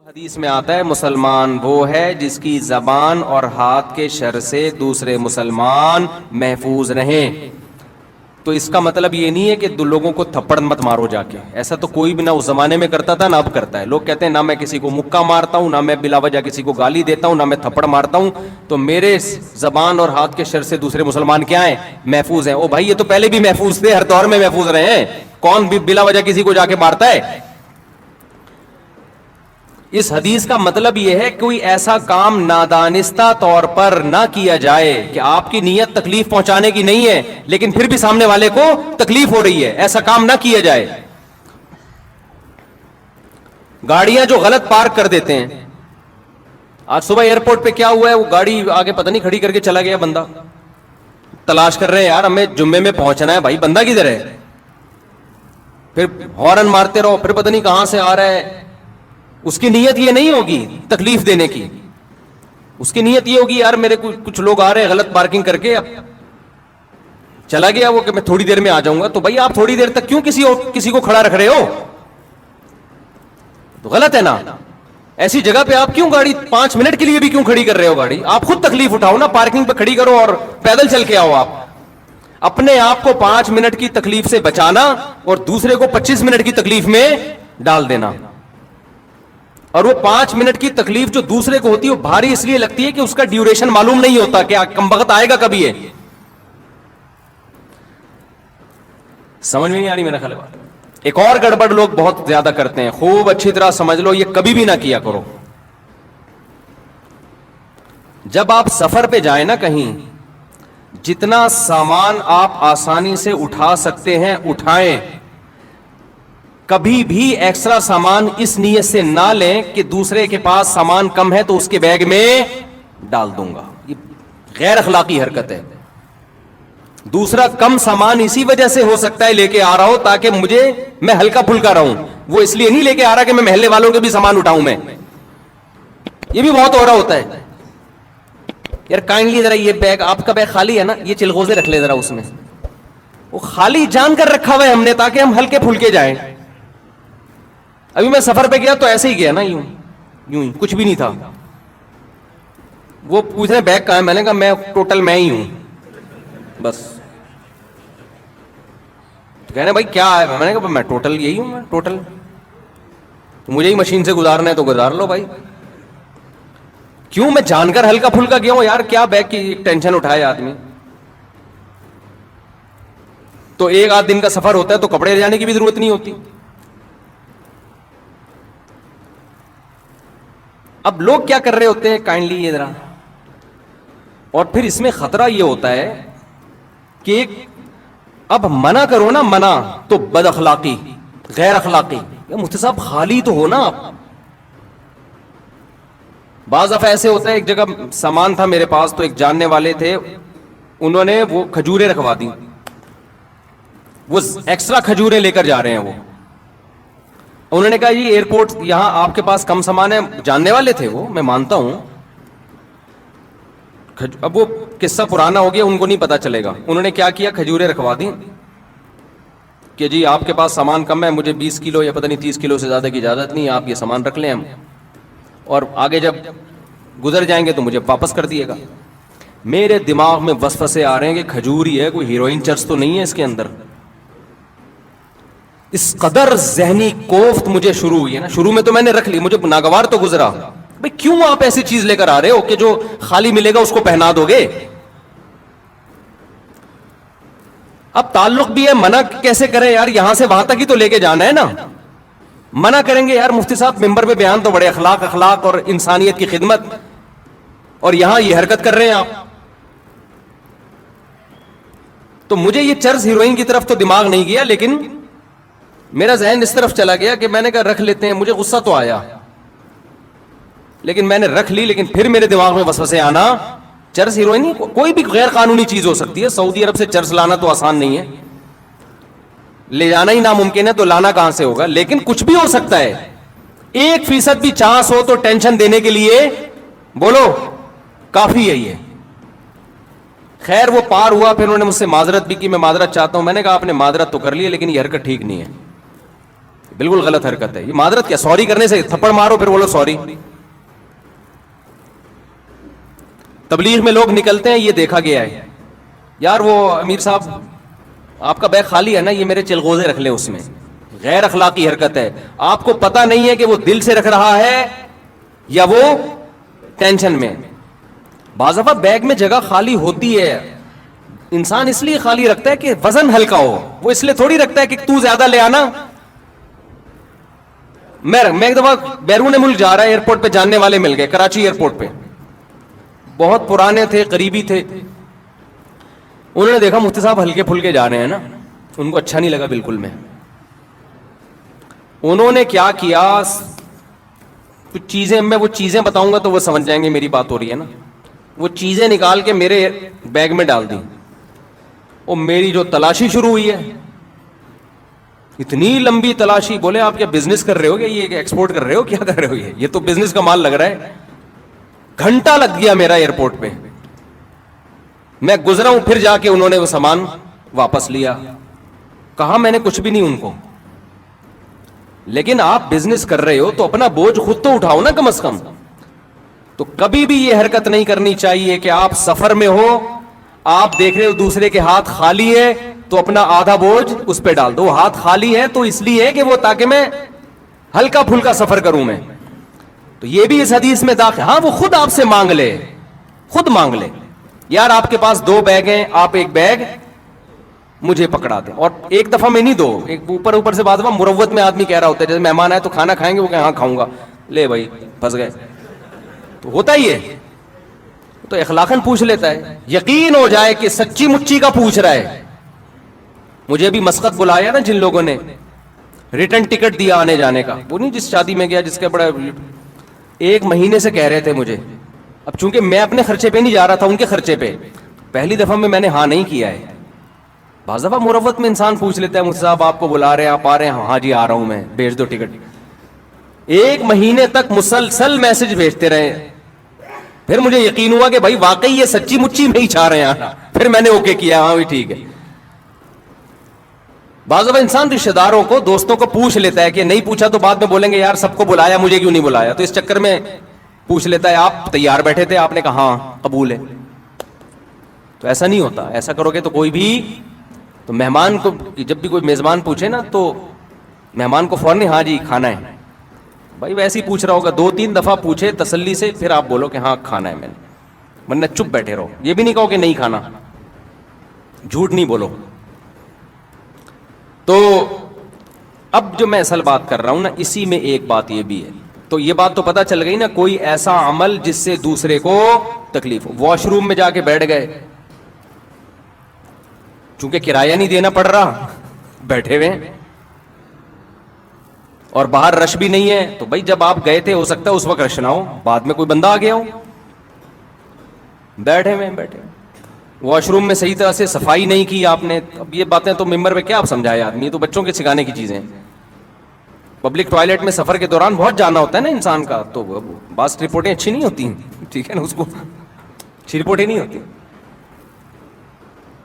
حدیث میں آتا ہے مسلمان وہ ہے جس کی زبان اور ہاتھ کے شر سے دوسرے مسلمان محفوظ رہیں. تو اس کا مطلب یہ نہیں ہے کہ دو لوگوں کو تھپڑ مت مارو جا کے. ایسا تو کوئی بھی نہ اس زمانے میں کرتا تھا نہ اب کرتا ہے. لوگ کہتے ہیں نہ میں کسی کو مکہ مارتا ہوں، نہ میں بلا وجہ کسی کو گالی دیتا ہوں، نہ میں تھپڑ مارتا ہوں. تو میرے زبان اور ہاتھ کے شر سے دوسرے مسلمان کیا ہیں؟ محفوظ ہیں. او بھائی یہ تو پہلے بھی محفوظ تھے، ہر دور میں محفوظ رہے ہیں. کون بھی بلا وجہ کسی کو جا کے مارتا ہے؟ اس حدیث کا مطلب یہ ہے کوئی ایسا کام نادانستہ طور پر نہ کیا جائے کہ آپ کی نیت تکلیف پہنچانے کی نہیں ہے لیکن پھر بھی سامنے والے کو تکلیف ہو رہی ہے. ایسا کام نہ کیا جائے. گاڑیاں جو غلط پارک کر دیتے ہیں، آج صبح ایئرپورٹ پہ کیا ہوا ہے، وہ گاڑی آگے پتہ نہیں کھڑی کر کے چلا گیا بندہ. تلاش کر رہے ہیں یار ہمیں جمعے میں پہنچنا ہے، بھائی بندہ کدھر ہے؟ پھر ہارن مارتے رہو، پھر پتہ نہیں کہاں سے آ رہا ہے. اس کی نیت یہ نہیں ہوگی تکلیف دینے کی، اس کی نیت یہ ہوگی یار میرے کچھ لوگ آ رہے ہیں غلط پارکنگ کر کے. اب چلا گیا وہ کہ میں تھوڑی دیر میں آ جاؤں گا. تو بھائی آپ تھوڑی دیر تک کیوں کسی کو کھڑا رکھ رہے ہو؟ تو غلط ہے نا. ایسی جگہ پہ آپ کیوں گاڑی 5 منٹ کے لیے بھی کیوں کھڑی کر رہے ہو گاڑی؟ آپ خود تکلیف اٹھاؤ نا، پارکنگ پہ کھڑی کرو اور پیدل چل کے آؤ. آپ اپنے آپ کو 5 منٹ کی تکلیف سے بچانا اور دوسرے کو 25 منٹ کی تکلیف میں ڈال دینا. اور وہ 5 منٹ کی تکلیف جو دوسرے کو ہوتی ہے وہ بھاری اس لیے لگتی ہے کہ اس کا ڈیوریشن معلوم نہیں ہوتا کہ کم وقت آئے گا کبھی ہے. سمجھ میں نہیں آ رہی میرا خیال ہے. ایک اور گڑبڑ لوگ بہت زیادہ کرتے ہیں، خوب اچھی طرح سمجھ لو، یہ کبھی بھی نہ کیا کرو. جب آپ سفر پہ جائیں نا کہیں، جتنا سامان آپ آسانی سے اٹھا سکتے ہیں اٹھائیں. کبھی بھی ایکسٹرا سامان اس نیت سے نہ لیں کہ دوسرے کے پاس سامان کم ہے تو اس کے بیگ میں ڈال دوں گا. یہ غیر اخلاقی حرکت ہے. دوسرا کم سامان اسی وجہ سے ہو سکتا ہے لے کے آ رہا ہو تاکہ میں ہلکا پھلکا رہوں. وہ اس لیے نہیں لے کے آ رہا کہ میں محلے والوں کے بھی سامان اٹھاؤں. میں یہ بھی بہت ہو رہا ہوتا ہے. یار کائنڈلی ذرا یہ بیگ، آپ کا بیگ خالی ہے نا، یہ چلغوزے رکھ لے ذرا اس میں. وہ خالی جان کر رکھا ہوا ہے ہم نے تاکہ ہم ہلکے پھلکے جائیں. ابھی میں سفر پہ گیا تو ایسے ہی گیا نا، یوں ہی کچھ بھی نہیں تھا. وہ پوچھ رہے بیگ کہاں ہے، میں نے کہا میں ٹوٹل میں ہی ہوں بس. تو کہہ رہے بھائی کیا ہے، میں نے کہا میں ٹوٹل یہی ہوں. میں ٹوٹل مجھے ہی مشین سے گزارنا ہے تو گزار لو بھائی. کیوں؟ میں جان کر ہلکا پھلکا گیا ہوں یار. کیا بیگ کی ٹینشن اٹھائے آدمی. تو ایک آدھ دن کا سفر ہوتا ہے تو کپڑے لے جانے کی بھی ضرورت نہیں ہوتی. اب لوگ کیا کر رہے ہوتے ہیں کائنڈلی یہ ذرا، اور پھر اس میں خطرہ یہ ہوتا ہے کہ اب منع کرو نا، منع تو بد اخلاقی، غیر اخلاقی. مفتی صاحب خالی تو ہو نا آپ. بعض دفعہ ایسے ہوتا ہے، ایک جگہ سامان تھا میرے پاس تو ایک جاننے والے تھے، انہوں نے وہ کھجوریں رکھوا دی. وہ ایکسٹرا کھجوریں لے کر جا رہے ہیں. وہ انہوں نے کہا یہ ایئرپورٹ یہاں آپ کے پاس کم سامان ہے. جاننے والے تھے وہ، میں مانتا ہوں. اب وہ قصہ پرانا ہو گیا، ان کو نہیں پتا چلے گا. انہوں نے کیا کیا، کھجوریں رکھوا دی کہ جی آپ کے پاس سامان کم ہے، مجھے 20 کلو یا پتہ نہیں 30 کلو سے زیادہ کی اجازت نہیں ہے، آپ یہ سامان رکھ لیں ہم، اور آگے جب گزر جائیں گے تو مجھے واپس کر دیے گا. میرے دماغ میں وسوسے آ رہے ہیں کہ کھجور ہی ہے، کوئی ہیروئن چرس تو نہیں ہے اس کے اندر. اس قدر ذہنی کوفت مجھے شروع ہوئی ہے نا. شروع میں تو میں نے رکھ لی، مجھے ناگوار تو گزرا بھئی کیوں آپ ایسی چیز لے کر آ رہے ہو کہ جو خالی ملے گا اس کو پہنا دو گے. اب تعلق بھی ہے، منع کیسے کریں یار؟ یہاں سے وہاں تک ہی تو لے کے جانا ہے نا. منع کریں گے یار مفتی صاحب ممبر پہ بیان تو بڑے اخلاق اور انسانیت کی خدمت، اور یہاں یہ حرکت کر رہے ہیں آپ. تو مجھے یہ چرس ہیروئن کی طرف تو دماغ نہیں گیا، لیکن میرا ذہن اس طرف چلا گیا کہ میں نے کہا رکھ لیتے ہیں. مجھے غصہ تو آیا لیکن میں نے رکھ لی. لیکن پھر میرے دماغ میں وسوسے آنا، چرس ہیروئن کوئی بھی غیر قانونی چیز ہو سکتی ہے. سعودی عرب سے چرس لانا تو آسان نہیں ہے، لے جانا ہی ناممکن ہے، تو لانا کہاں سے ہوگا. لیکن کچھ بھی ہو سکتا ہے. 1% بھی چانس ہو تو ٹینشن دینے کے لیے بولو کافی ہے یہ. خیر وہ پار ہوا. پھر انہوں نے مجھ سے معذرت بھی کی، میں معذرت چاہتا ہوں. میں نے کہا آپ نے معذرت تو کر لی لیکن یہ حرکت ٹھیک نہیں ہے. بالکل غلط حرکت ہے یہ. معذرت کیا, سوری کرنے سے تھپڑ مارو پھر بولو سوری. تبلیغ میں لوگ نکلتے ہیں, یہ دیکھا گیا ہے, یار وہ امیر صاحب آپ کا بیگ خالی ہے نا, یہ میرے چلغوزے رکھ لیں اس میں. غیر اخلاقی حرکت ہے. آپ کو پتا نہیں ہے کہ وہ دل سے رکھ رہا ہے یا وہ ٹینشن میں. بعض دفعہ بیگ میں جگہ خالی ہوتی ہے, انسان اس لیے خالی رکھتا ہے کہ وزن ہلکا ہو, وہ اس لیے تھوڑی رکھتا ہے کہ تو زیادہ لے آنا. میں ایک دفعہ بیرون ملک جا رہا ہے, ایئرپورٹ پہ جاننے والے مل گئے, کراچی ایئرپورٹ پہ, بہت پرانے تھے, قریبی تھے. انہوں نے دیکھا مفتی صاحب ہلکے پھلکے جا رہے ہیں نا, ان کو اچھا نہیں لگا بالکل. میں انہوں نے کیا کیا, کچھ چیزیں, میں وہ چیزیں بتاؤں گا تو وہ سمجھ جائیں گے میری بات ہو رہی ہے نا. وہ چیزیں نکال کے میرے بیگ میں ڈال دی, اور میری جو تلاشی شروع ہوئی ہے, اتنی لمبی تلاشی. بولے آپ کیا بزنس کر رہے ہو, کیا یہ ایکسپورٹ کر رہے ہو, کیا کر رہے ہو, یہ تو بزنس کا مال لگ رہا ہے. گھنٹہ لگ گیا میرا ایئرپورٹ پہ. میں گزرا ہوں, پھر جا کے انہوں نے وہ سامان واپس لیا. کہا میں نے کچھ بھی نہیں ان کو, لیکن آپ بزنس کر رہے ہو تو اپنا بوجھ خود تو اٹھاؤ نا کم از کم. تو کبھی بھی یہ حرکت نہیں کرنی چاہیے کہ آپ سفر میں ہو, آپ دیکھ رہے ہو دوسرے کے ہاتھ خالی ہے تو اپنا آدھا بوجھ اس پہ ڈال دو. ہاتھ خالی ہے تو اس لیے کہ وہ تاکہ میں ہلکا پھلکا سفر کروں میں. تو یہ بھی اس حدیث میں داخل. ہاں وہ خود آپ سے مانگ لے, خود مانگ لے, یار آپ کے پاس 2 بیگ ہیں, آپ ایک بیگ مجھے پکڑا دیں. اور ایک دفعہ میں نہیں, 2 ایک اوپر سے. بعد مروت میں آدمی کہہ رہا ہوتا ہے, جیسے مہمان آئے تو کھانا کھائیں گے, وہ کہ ہاں کھاؤں گا, لے بھائی پھنس گئے. تو ہوتا ہی ہے, تو اخلاقاً پوچھ لیتا ہے, یقین ہو جائے کہ سچی مچی کا پوچھ رہا ہے. مجھے بھی مسقط بلایا نا جن لوگوں نے, ریٹرن ٹکٹ دیا آنے جانے کا, وہ نہیں جس شادی میں گیا جس کا بڑا 1 مہینے سے کہہ رہے تھے مجھے. اب چونکہ میں اپنے خرچے پہ نہیں جا رہا تھا, ان کے خرچے پہ, پہلی دفعہ میں نے ہاں نہیں کیا ہے. بعض دفعہ مروت میں انسان پوچھ لیتا ہے, مجھ صاحب آپ کو بلا رہے ہیں, آپ آ رہے ہیں, ہاں جی آ رہا ہوں میں, بھیج دو ٹکٹ. 1 مہینے تک مسلسل میسج بھیجتے رہے. پھر مجھے یقین ہوا کہ بھائی واقعی یہ سچی مچی میں ہی چاہ رہے ہیں. پھر میں نے اوکے کیا, ہاں بھی ٹھیک ہے. بعض دفعہ انسان رشتے داروں کو, دوستوں کو پوچھ لیتا ہے, کہ نہیں پوچھا تو بعد میں بولیں گے یار سب کو بلایا, مجھے کیوں نہیں بلایا. تو اس چکر میں پوچھ لیتا ہے, آپ تیار بیٹھے تھے, آپ نے کہا ہاں قبول ہے. تو ایسا نہیں ہوتا. ایسا کرو گے تو کوئی بھی, تو مہمان کو جب بھی کوئی میزبان پوچھے نا, تو مہمان کو فوراً ہاں جی کھانا ہے. بھائی ویسے ہی پوچھ رہا ہوگا, 2-3 دفعہ پوچھے تسلی سے, پھر آپ بولو کہ ہاں کھانا ہے میں نے, ورنہ چپ بیٹھے رہو. یہ بھی نہیں کہو کہ نہیں کھانا, جھوٹ نہیں بولو. تو اب جو میں اصل بات کر رہا ہوں نا, اسی میں ایک بات یہ بھی ہے. تو یہ بات تو پتہ چل گئی نا, کوئی ایسا عمل جس سے دوسرے کو تکلیف ہو. واش روم میں جا کے بیٹھ گئے, چونکہ کرایہ نہیں دینا پڑ رہا, بیٹھے ہوئے, اور باہر رش بھی نہیں ہے, تو بھائی جب آپ گئے تھے ہو سکتا ہے اس وقت رش نہ ہو, بعد میں کوئی بندہ آ گیا ہو, بیٹھے ہوئے. واش روم میں صحیح طرح سے صفائی نہیں کی آپ نے. اب یہ باتیں تو ممبر پہ کیا آپ سمجھائے آدمی, یہ تو بچوں کے سکھانے کی چیزیں. پبلک ٹوائلٹ میں سفر کے دوران بہت جانا ہوتا ہے نا انسان کا, تو بعض رپورٹیں اچھی نہیں ہوتی, ٹھیک ہے نا, اس کو اچھی رپورٹیں نہیں ہوتی.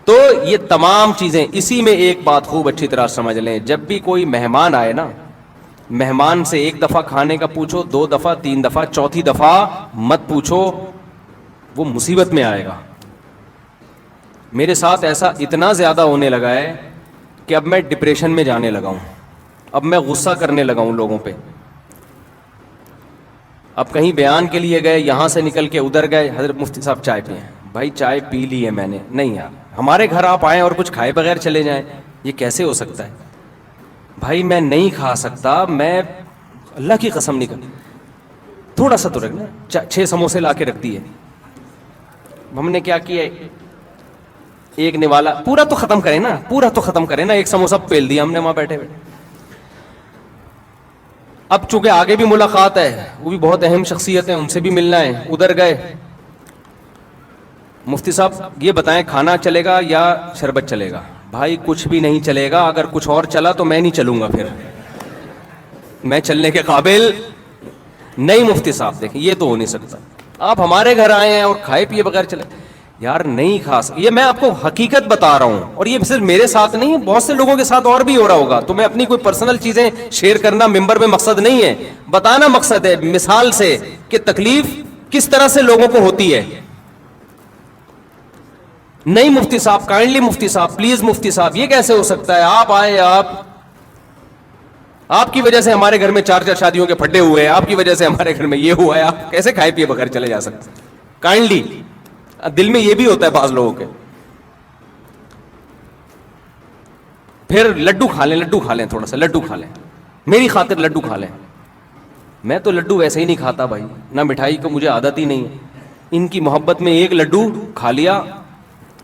تو یہ تمام چیزیں, اسی میں ایک بات خوب اچھی طرح سمجھ لیں, جب بھی کوئی مہمان آئے نا, مہمان سے 1 دفعہ کھانے کا پوچھو, 2 دفعہ, 3 دفعہ, 4تھی دفعہ مت پوچھو, وہ مصیبت میں آئے گا. میرے ساتھ ایسا اتنا زیادہ ہونے لگا ہے کہ اب میں ڈپریشن میں جانے لگا ہوں, اب میں غصہ کرنے لگا ہوں لوگوں پہ. اب کہیں بیان کے لیے گئے, یہاں سے نکل کے ادھر گئے, حضرت مفتی صاحب چائے پئیں. بھائی چائے پی لی ہے میں نے, نہیں یار ہمارے گھر آپ آئیں اور کچھ کھائے بغیر چلے جائیں, یہ کیسے ہو سکتا ہے. بھائی میں نہیں کھا سکتا, میں اللہ کی قسم نہیں کر, تھوڑا سا تو رکھنا, 6 سموسے لا کے رکھ دیے. ہم نے کیا کیا, ایک نوالا, پورا تو ختم کریں نا, پورا تو ختم کریں نا, 1 سموسہ پیل دیا ہم نے وہاں بیٹھے بیٹھے. اب چونکہ آگے بھی ملاقات ہے, وہ بھی بہت اہم شخصیت ہیں, ان سے بھی ملنا ہے, ادھر گئے. مفتی صاحب یہ بتائیں کھانا چلے گا یا شربت چلے گا. بھائی کچھ بھی نہیں چلے گا, اگر کچھ اور چلا تو میں نہیں چلوں گا, پھر میں چلنے کے قابل نہیں. مفتی صاحب دیکھیں یہ تو ہو نہیں سکتا, آپ ہمارے گھر آئے ہیں اور کھائے پیے بغیر چلے. یار نہیں کھا یہ میں آپ کو حقیقت بتا رہا ہوں, اور یہ صرف میرے ساتھ نہیں, بہت سے لوگوں کے ساتھ اور بھی ہو رہا ہوگا. تو میں اپنی کوئی پرسنل چیزیں شیئر کرنا ممبر میں مقصد نہیں ہے, بتانا مقصد ہے مثال سے کہ تکلیف کس طرح سے لوگوں کو ہوتی ہے. نہیں مفتی صاحب, کائنڈلی مفتی صاحب, پلیز مفتی صاحب, یہ کیسے ہو سکتا ہے؟ آپ آئے, آپ کی وجہ سے ہمارے گھر میں 4 شادیوں کے پھڈے ہوئے ہیں, آپ کی وجہ سے ہمارے گھر میں یہ ہوا ہے, آپ کیسے کھائے پیے بغیر چلے جا سکتے؟ کائنڈلی دل میں یہ بھی ہوتا ہے بعض لوگوں کے. پھر لڈو کھا لیں, تھوڑا سا لڈو کھا لیں, میری خاطر لڈو کھا لیں. میں تو لڈو ویسے ہی نہیں کھاتا بھائی, نہ مٹھائی کو مجھے عادت ہی نہیں ہے. ان کی محبت میں ایک لڈو کھا لیا,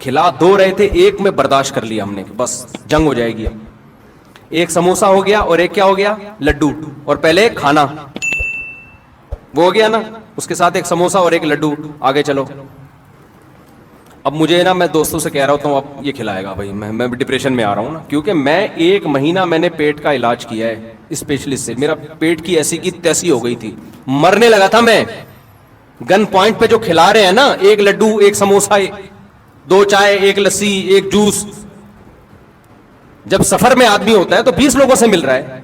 کھلا 2 رہے تھے, ایک میں برداشت کر لیا ہم نے, بس جنگ ہو جائے گی. ایک سموسا ہو گیا اور ایک کیا ہو گیا؟ لڈو. اور پہلے کھانا وہ ہو گیا نا, اس کے ساتھ ایک سموسا اور ایک لڈو, آگے چلو. اب مجھے نا, میں دوستوں سے کہہ رہا ہوتا ہوں اب یہ کھلائے گا بھائی, میں ڈپریشن میں آ رہا ہوں نا, کیونکہ میں 1 مہینہ میں نے پیٹ کا علاج کیا ہے اسپیشلسٹ سے. میرا پیٹ کی ایسی کی تیسی ہو گئی تھی, مرنے لگا تھا میں. گن پوائنٹ پہ جو کھلا رہے ہیں نا, 1 لڈو, 1 سموسا, 2 چائے, 1 لسی, 1 جوس. جب سفر میں آدمی ہوتا ہے تو 20 لوگوں سے مل رہا ہے,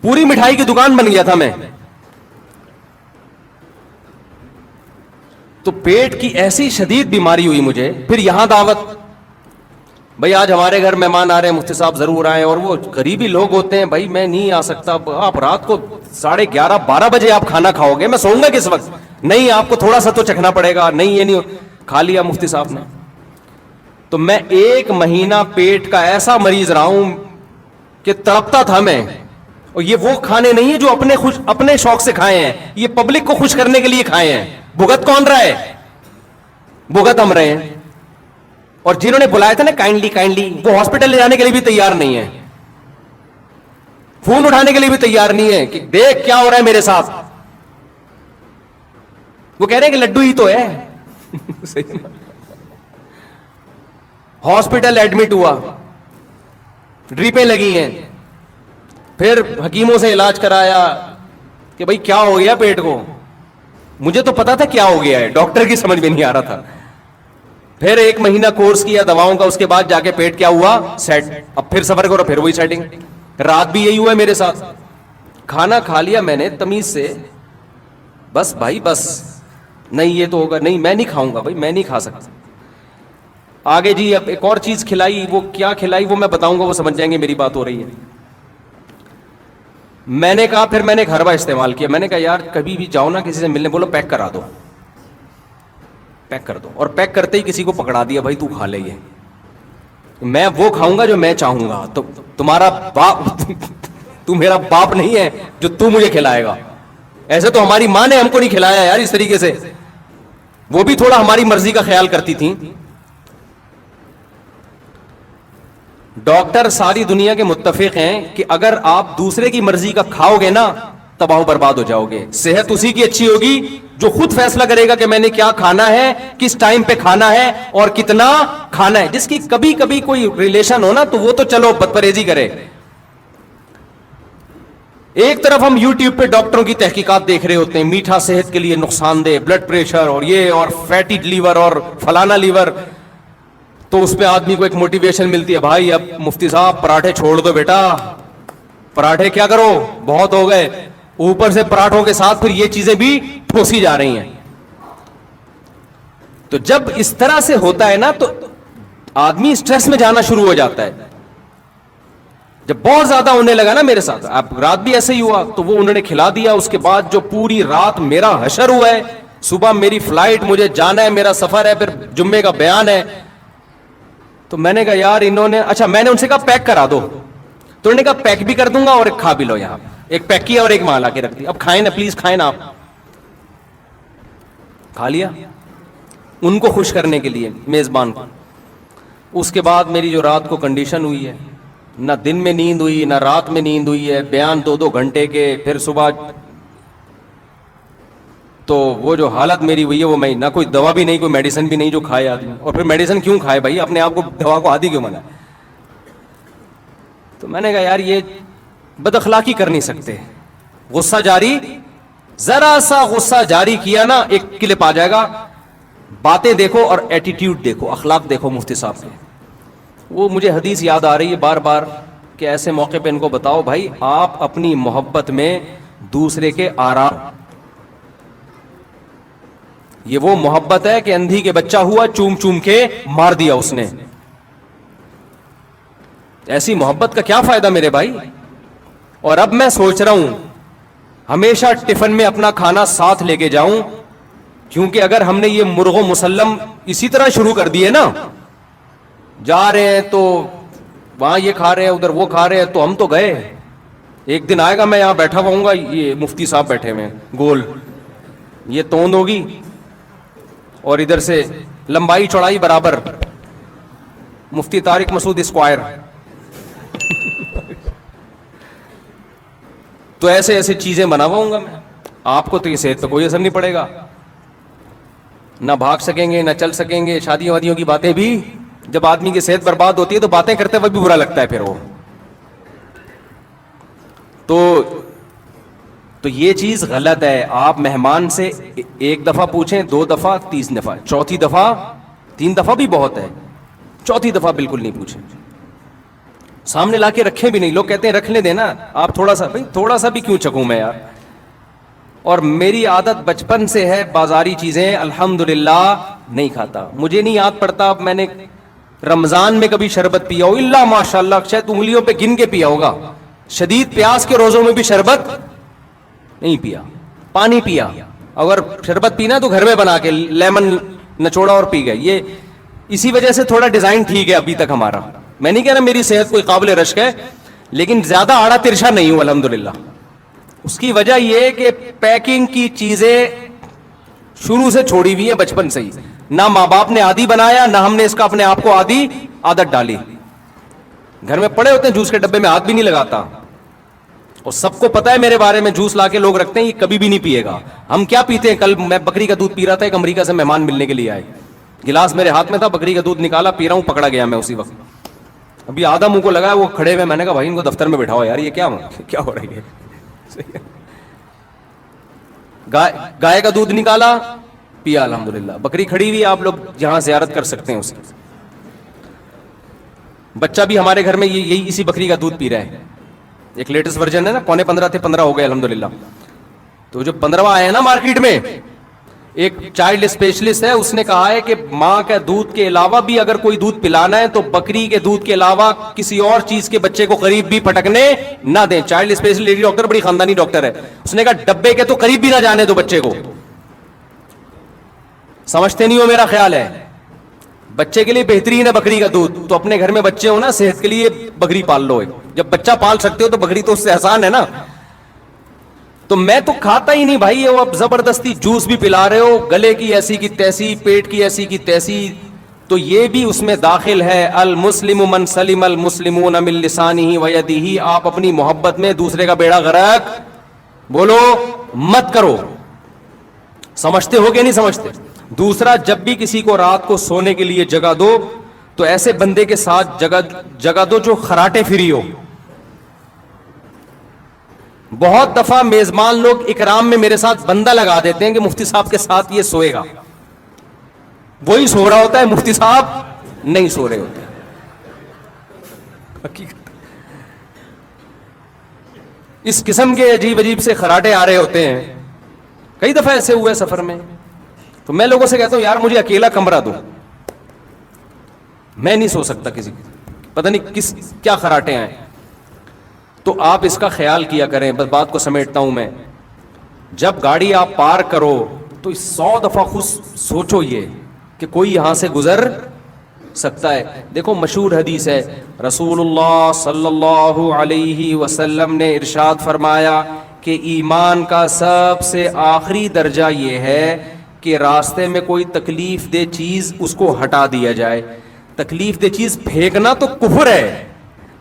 پوری مٹھائی کی دکان بن گیا تھا میں. تو پیٹ کی ایسی شدید بیماری ہوئی مجھے. پھر یہاں دعوت, بھائی آج ہمارے گھر مہمان آ رہے ہیں, مفتی صاحب ضرور آئیں. اور وہ غریبی لوگ ہوتے ہیں, بھائی میں نہیں آ سکتا, آپ رات کو 11:30 12 بجے آپ کھانا کھاؤ گے, میں سوؤں گا کس وقت؟ نہیں, آپ کو تھوڑا سا تو چکھنا پڑے گا. نہیں, یہ نہیں, کھا لیا مفتی صاحب نے. تو میں 1 مہینہ پیٹ کا ایسا مریض رہا ہوں کہ تڑپتا تھا میں. اور یہ وہ کھانے نہیں ہے جو اپنے شوق سے کھائے ہیں, یہ پبلک کو خوش کرنے کے لیے کھائے ہیں. بھگت کون رہا ہے؟ بھگت ہم رہے ہیں. اور جنہوں نے بلایا تھا نا کائنڈلی, وہ ہاسپٹل لے جانے کے لیے بھی تیار نہیں ہے, فون اٹھانے کے لیے بھی تیار نہیں ہے کہ دیکھ کیا ہو رہا ہے میرے ساتھ. وہ کہہ رہے ہیں کہ لڈو ہی تو ہے. ہاسپٹل ایڈمٹ ہوا, ڈریپیں لگی ہیں, پھر حکیموں سے علاج کرایا کہ بھائی کیا ہو گیا پیٹ کو. مجھے تو پتا تھا کیا ہو گیا ہے, ڈاکٹر کی سمجھ میں نہیں آ رہا تھا. پھر 1 مہینہ کورس کیا دواؤں کا, اس کے بعد جا کے پیٹ کیا ہوا؟ سیٹ. اب پھر سفر کرو, پھر وہی سیٹنگ. رات بھی یہی ہوا ہے میرے ساتھ. کھانا کھا لیا میں نے تمیز سے, بس بھائی بس, نہیں یہ تو ہوگا, نہیں میں نہیں کھاؤں گا بھائی, میں نہیں کھا سکتا. آگے جی اب ایک اور چیز کھلائی, وہ کیا کھلائی وہ میں بتاؤں گا, وہ سمجھ جائیں گے میری بات ہو رہی ہے. میں نے کہا, پھر میں نے ایک حربہ استعمال کیا. میں نے کہا یار کبھی بھی جاؤ نا کسی سے ملنے, بولو پیک کرا دو, پیک کر دو. اور پیک کرتے ہی کسی کو پکڑا دیا, بھائی تو کھا لے, یہ میں وہ کھاؤں گا جو میں چاہوں گا. تو تمہارا باپ تو میرا باپ نہیں ہے جو تو مجھے کھلائے گا. ایسے تو ہماری ماں نے ہم کو نہیں کھلایا یار اس طریقے سے, وہ بھی تھوڑا ہماری مرضی کا خیال کرتی تھی. ڈاکٹر ساری دنیا کے متفق ہیں کہ اگر آپ دوسرے کی مرضی کا کھاؤ گے نا, تباہ و برباد ہو جاؤ گے. صحت اسی کی اچھی ہوگی جو خود فیصلہ کرے گا کہ میں نے کیا کھانا ہے, کس ٹائم پہ کھانا ہے اور کتنا کھانا ہے. جس کی کبھی کبھی کوئی ریلیشن ہو نا, تو وہ تو چلو بدپرہیزی کرے. ایک طرف ہم یوٹیوب پہ ڈاکٹروں کی تحقیقات دیکھ رہے ہوتے ہیں, میٹھا صحت کے لیے نقصان دہ, بلڈ پریشر اور یہ اور فیٹی لیور اور فلانا لیور. تو اس پہ آدمی کو ایک موٹیویشن ملتی ہے, بھائی اب مفتی صاحب پراٹھے چھوڑ دو بیٹا, پراٹھے کیا کرو, بہت ہو گئے. اوپر سے پراٹھوں کے ساتھ پھر یہ چیزیں بھی ٹھوسی جا رہی ہیں. تو جب اس طرح سے ہوتا ہے نا, تو آدمی سٹریس میں جانا شروع ہو جاتا ہے. جب بہت زیادہ ہونے لگا نا میرے ساتھ, اب رات بھی ایسے ہی ہوا, تو وہ انہوں نے کھلا دیا. اس کے بعد جو پوری رات میرا حشر ہوا ہے, صبح میری فلائٹ, مجھے جانا ہے, میرا سفر ہے, پھر جمعے کا بیان ہے. تو میں نے کہا یار انہوں نے, اچھا میں نے ان سے کہا پیک کرا دو, تو انہوں نے کہا پیک بھی کر دوں گا اور ایک کھا بھی لو. یہاں ایک پیک کیا اور ایک وہاں لا کے رکھ دی. اب کھائیں نا پلیز, کھائیں نا. آپ کھا لیا ان کو خوش کرنے کے لیے, میزبان کو. اس کے بعد میری جو رات کو کنڈیشن ہوئی ہے, نہ دن میں نیند ہوئی نہ رات میں نیند ہوئی ہے, بیان 2-2 گھنٹے کے, پھر صبح. تو وہ جو حالت میری ہوئی ہے, وہ میں نہ کوئی دوا بھی نہیں, کوئی میڈیسن بھی نہیں جو کھائے آدمی. اور پھر میڈیسن کیوں کھائے بھائی, اپنے آپ کو دوا کو عادی کیوں بنا. تو میں نے کہا یار یہ بد اخلاقی کر نہیں سکتے. غصہ جاری, ذرا سا غصہ جاری کیا نا, ایک کلپ آ جائے گا, باتیں دیکھو اور ایٹیٹیوڈ دیکھو, اخلاق دیکھو مفتی صاحب کے. وہ مجھے حدیث یاد آ رہی ہے بار بار کہ ایسے موقع پہ ان کو بتاؤ بھائی آپ اپنی محبت میں دوسرے کے آرام, یہ وہ محبت ہے کہ اندھی کے بچہ ہوا چوم چوم کے مار دیا اس نے, ایسی محبت کا کیا فائدہ میرے بھائی. اور اب میں سوچ رہا ہوں ہمیشہ ٹفن میں اپنا کھانا ساتھ لے کے جاؤں, کیونکہ اگر ہم نے یہ مرغ و مسلم اسی طرح شروع کر دیے نا, جا رہے ہیں تو وہاں یہ کھا رہے ہیں ادھر وہ کھا رہے ہیں, تو ہم تو گئے. ایک دن آئے گا میں یہاں بیٹھا ہوں گا, یہ مفتی صاحب بیٹھے ہوئے گول, یہ توند ہوگی اور ادھر سے لمبائی چوڑائی برابر, مفتی طارق مسعود اسکوائر. تو ایسے ایسے چیزیں بناواؤں گا میں. آپ کو تو یہ صحت پہ کوئی اثر نہیں پڑے گا, نہ بھاگ سکیں گے نہ چل سکیں گے. شادی وادیوں کی باتیں بھی, جب آدمی کی صحت برباد ہوتی ہے تو باتیں کرتے وقت بھی برا لگتا ہے پھر وہ. تو یہ چیز غلط ہے. آپ مہمان سے ایک دفعہ پوچھیں, 2 دفعہ, 3 دفعہ, چوتھی دفعہ, 3 دفعہ بھی بہت ہے, چوتھی دفعہ بالکل نہیں پوچھیں. سامنے لا کے رکھیں بھی نہیں. لوگ کہتے ہیں رکھنے دینا, آپ تھوڑا سا, بھائی تھوڑا سا بھی کیوں چکوں میں یار. اور میری عادت بچپن سے ہے بازاری چیزیں الحمدللہ نہیں کھاتا. مجھے نہیں یاد پڑتا اب میں نے رمضان میں کبھی شربت پیا ہو, اللہ ماشاءاللہ شاید انگلیوں پہ گن کے پیا ہوگا. شدید پیاس کے روزوں میں بھی شربت نہیں پیا, پانی پیا. اگر شربت پینا تو گھر میں بنا کے لیمن نچوڑا اور پی گئے. یہ اسی وجہ سے تھوڑا ڈیزائن ٹھیک ہے ابھی تک ہمارا. میں نہیں کہہ رہا میری صحت کوئی قابل رشک ہے, لیکن زیادہ آڑا ترشا نہیں ہوں الحمدللہ. اس کی وجہ یہ کہ پیکنگ کی چیزیں شروع سے چھوڑی ہوئی ہیں بچپن سے ہی. نہ ماں باپ نے عادی بنایا, نہ ہم نے اس کا اپنے آپ کو عادت ڈالی. گھر میں پڑے ہوتے ہیں جوس کے ڈبے میں ہاتھ بھی نہیں لگاتا, اور سب کو پتا ہے میرے بارے میں, جوس لا کے لوگ رکھتے ہیں یہ کبھی بھی نہیں پیے گا. ہم کیا پیتے ہیں, کل میں بکری کا دودھ پی رہا تھا, ایک امریکہ سے مہمان ملنے کے لیے آئے, گلاس میرے ہاتھ میں تھا, بکری کا دودھ نکالا, پی رہا ہوں, پکڑا گیا میں اسی وقت. ابھی آدھا منہ کو لگا, وہ کھڑے ہوئے, میں نے کہا بھائی ان کو دفتر میں بٹھاؤ یار, یہ کیا ہو رہی ہے. گائے کا دودھ نکالا, پیا الحمدللہ. بکری کھڑی ہوئی, آپ لوگ جہاں زیارت کر سکتے ہیں اسے. بچہ بھی ہمارے گھر میں یہی اسی بکری کا دودھ پی رہا ہے. ایک لیٹسٹ ورژن ہے نا, 15.25 تھے, 15 ہو گئے الحمدللہ. تو جو 15واں آیا نا مارکیٹ میں, ایک چائلڈ اسپیشلسٹ ہے, اس نے کہا ہے کہ ماں کے دودھ کے علاوہ بھی اگر کوئی دودھ پلانا ہے تو بکری کے دودھ کے علاوہ کسی اور چیز کے بچے کو قریب بھی پٹکنے نہ دیں. چائلڈ اسپیشلسٹ لیڈی ڈاکٹر, بڑی خاندانی ڈاکٹر ہے, اس نے کہا ڈبے کے تو قریب بھی نہ جانے دو بچے کو. سمجھتے نہیں ہو میرا خیال ہے. بچے کے لیے بہترین ہے بکری کا دودھ, تو اپنے گھر میں بچے ہو نا, صحت کے لیے بکری پال لو. جب بچہ پال سکتے ہو تو بکری تو اس سے آسان ہے نا. تو میں تو کھاتا ہی نہیں بھائی. وہ اب زبردستی جوس بھی پلا رہے ہو, گلے کی ایسی کی تیسی, پیٹ کی ایسی کی تیسی, تو یہ بھی اس میں داخل ہے. المسلم من سلم المسلمون من لسانہ و یدہ. آپ اپنی محبت میں دوسرے کا بیڑا غرق بولو مت کرو. سمجھتے ہو کہ نہیں سمجھتے؟ دوسرا, جب بھی کسی کو رات کو سونے کے لیے جگہ دو تو ایسے بندے کے ساتھ جگہ دو جو خراٹے فری ہو. بہت دفعہ میزبان لوگ اکرام میں میرے ساتھ بندہ لگا دیتے ہیں کہ مفتی صاحب کے ساتھ یہ سوئے گا. وہی سو رہا ہوتا ہے, مفتی صاحب نہیں سو رہے ہوتے. حقیقت اس قسم کے عجیب عجیب سے خراٹے آ رہے ہوتے ہیں. کئی دفعہ ایسے ہوئے سفر میں, تو میں لوگوں سے کہتا ہوں یار مجھے اکیلا کمرہ دو, میں نہیں سو سکتا کسی, پتہ نہیں کیا خراٹے ہیں. تو آپ اس کا خیال کیا کریں. بس بات کو سمیٹتا ہوں میں. جب گاڑی آپ پارک کرو تو 100 دفعہ خود سوچو یہ کہ کوئی یہاں سے گزر سکتا ہے. دیکھو مشہور حدیث ہے, رسول اللہ صلی اللہ علیہ وسلم نے ارشاد فرمایا کہ ایمان کا سب سے آخری درجہ یہ ہے کہ راستے میں کوئی تکلیف دہ چیز اس کو ہٹا دیا جائے. تکلیف دہ چیز پھینکنا تو کفر ہے.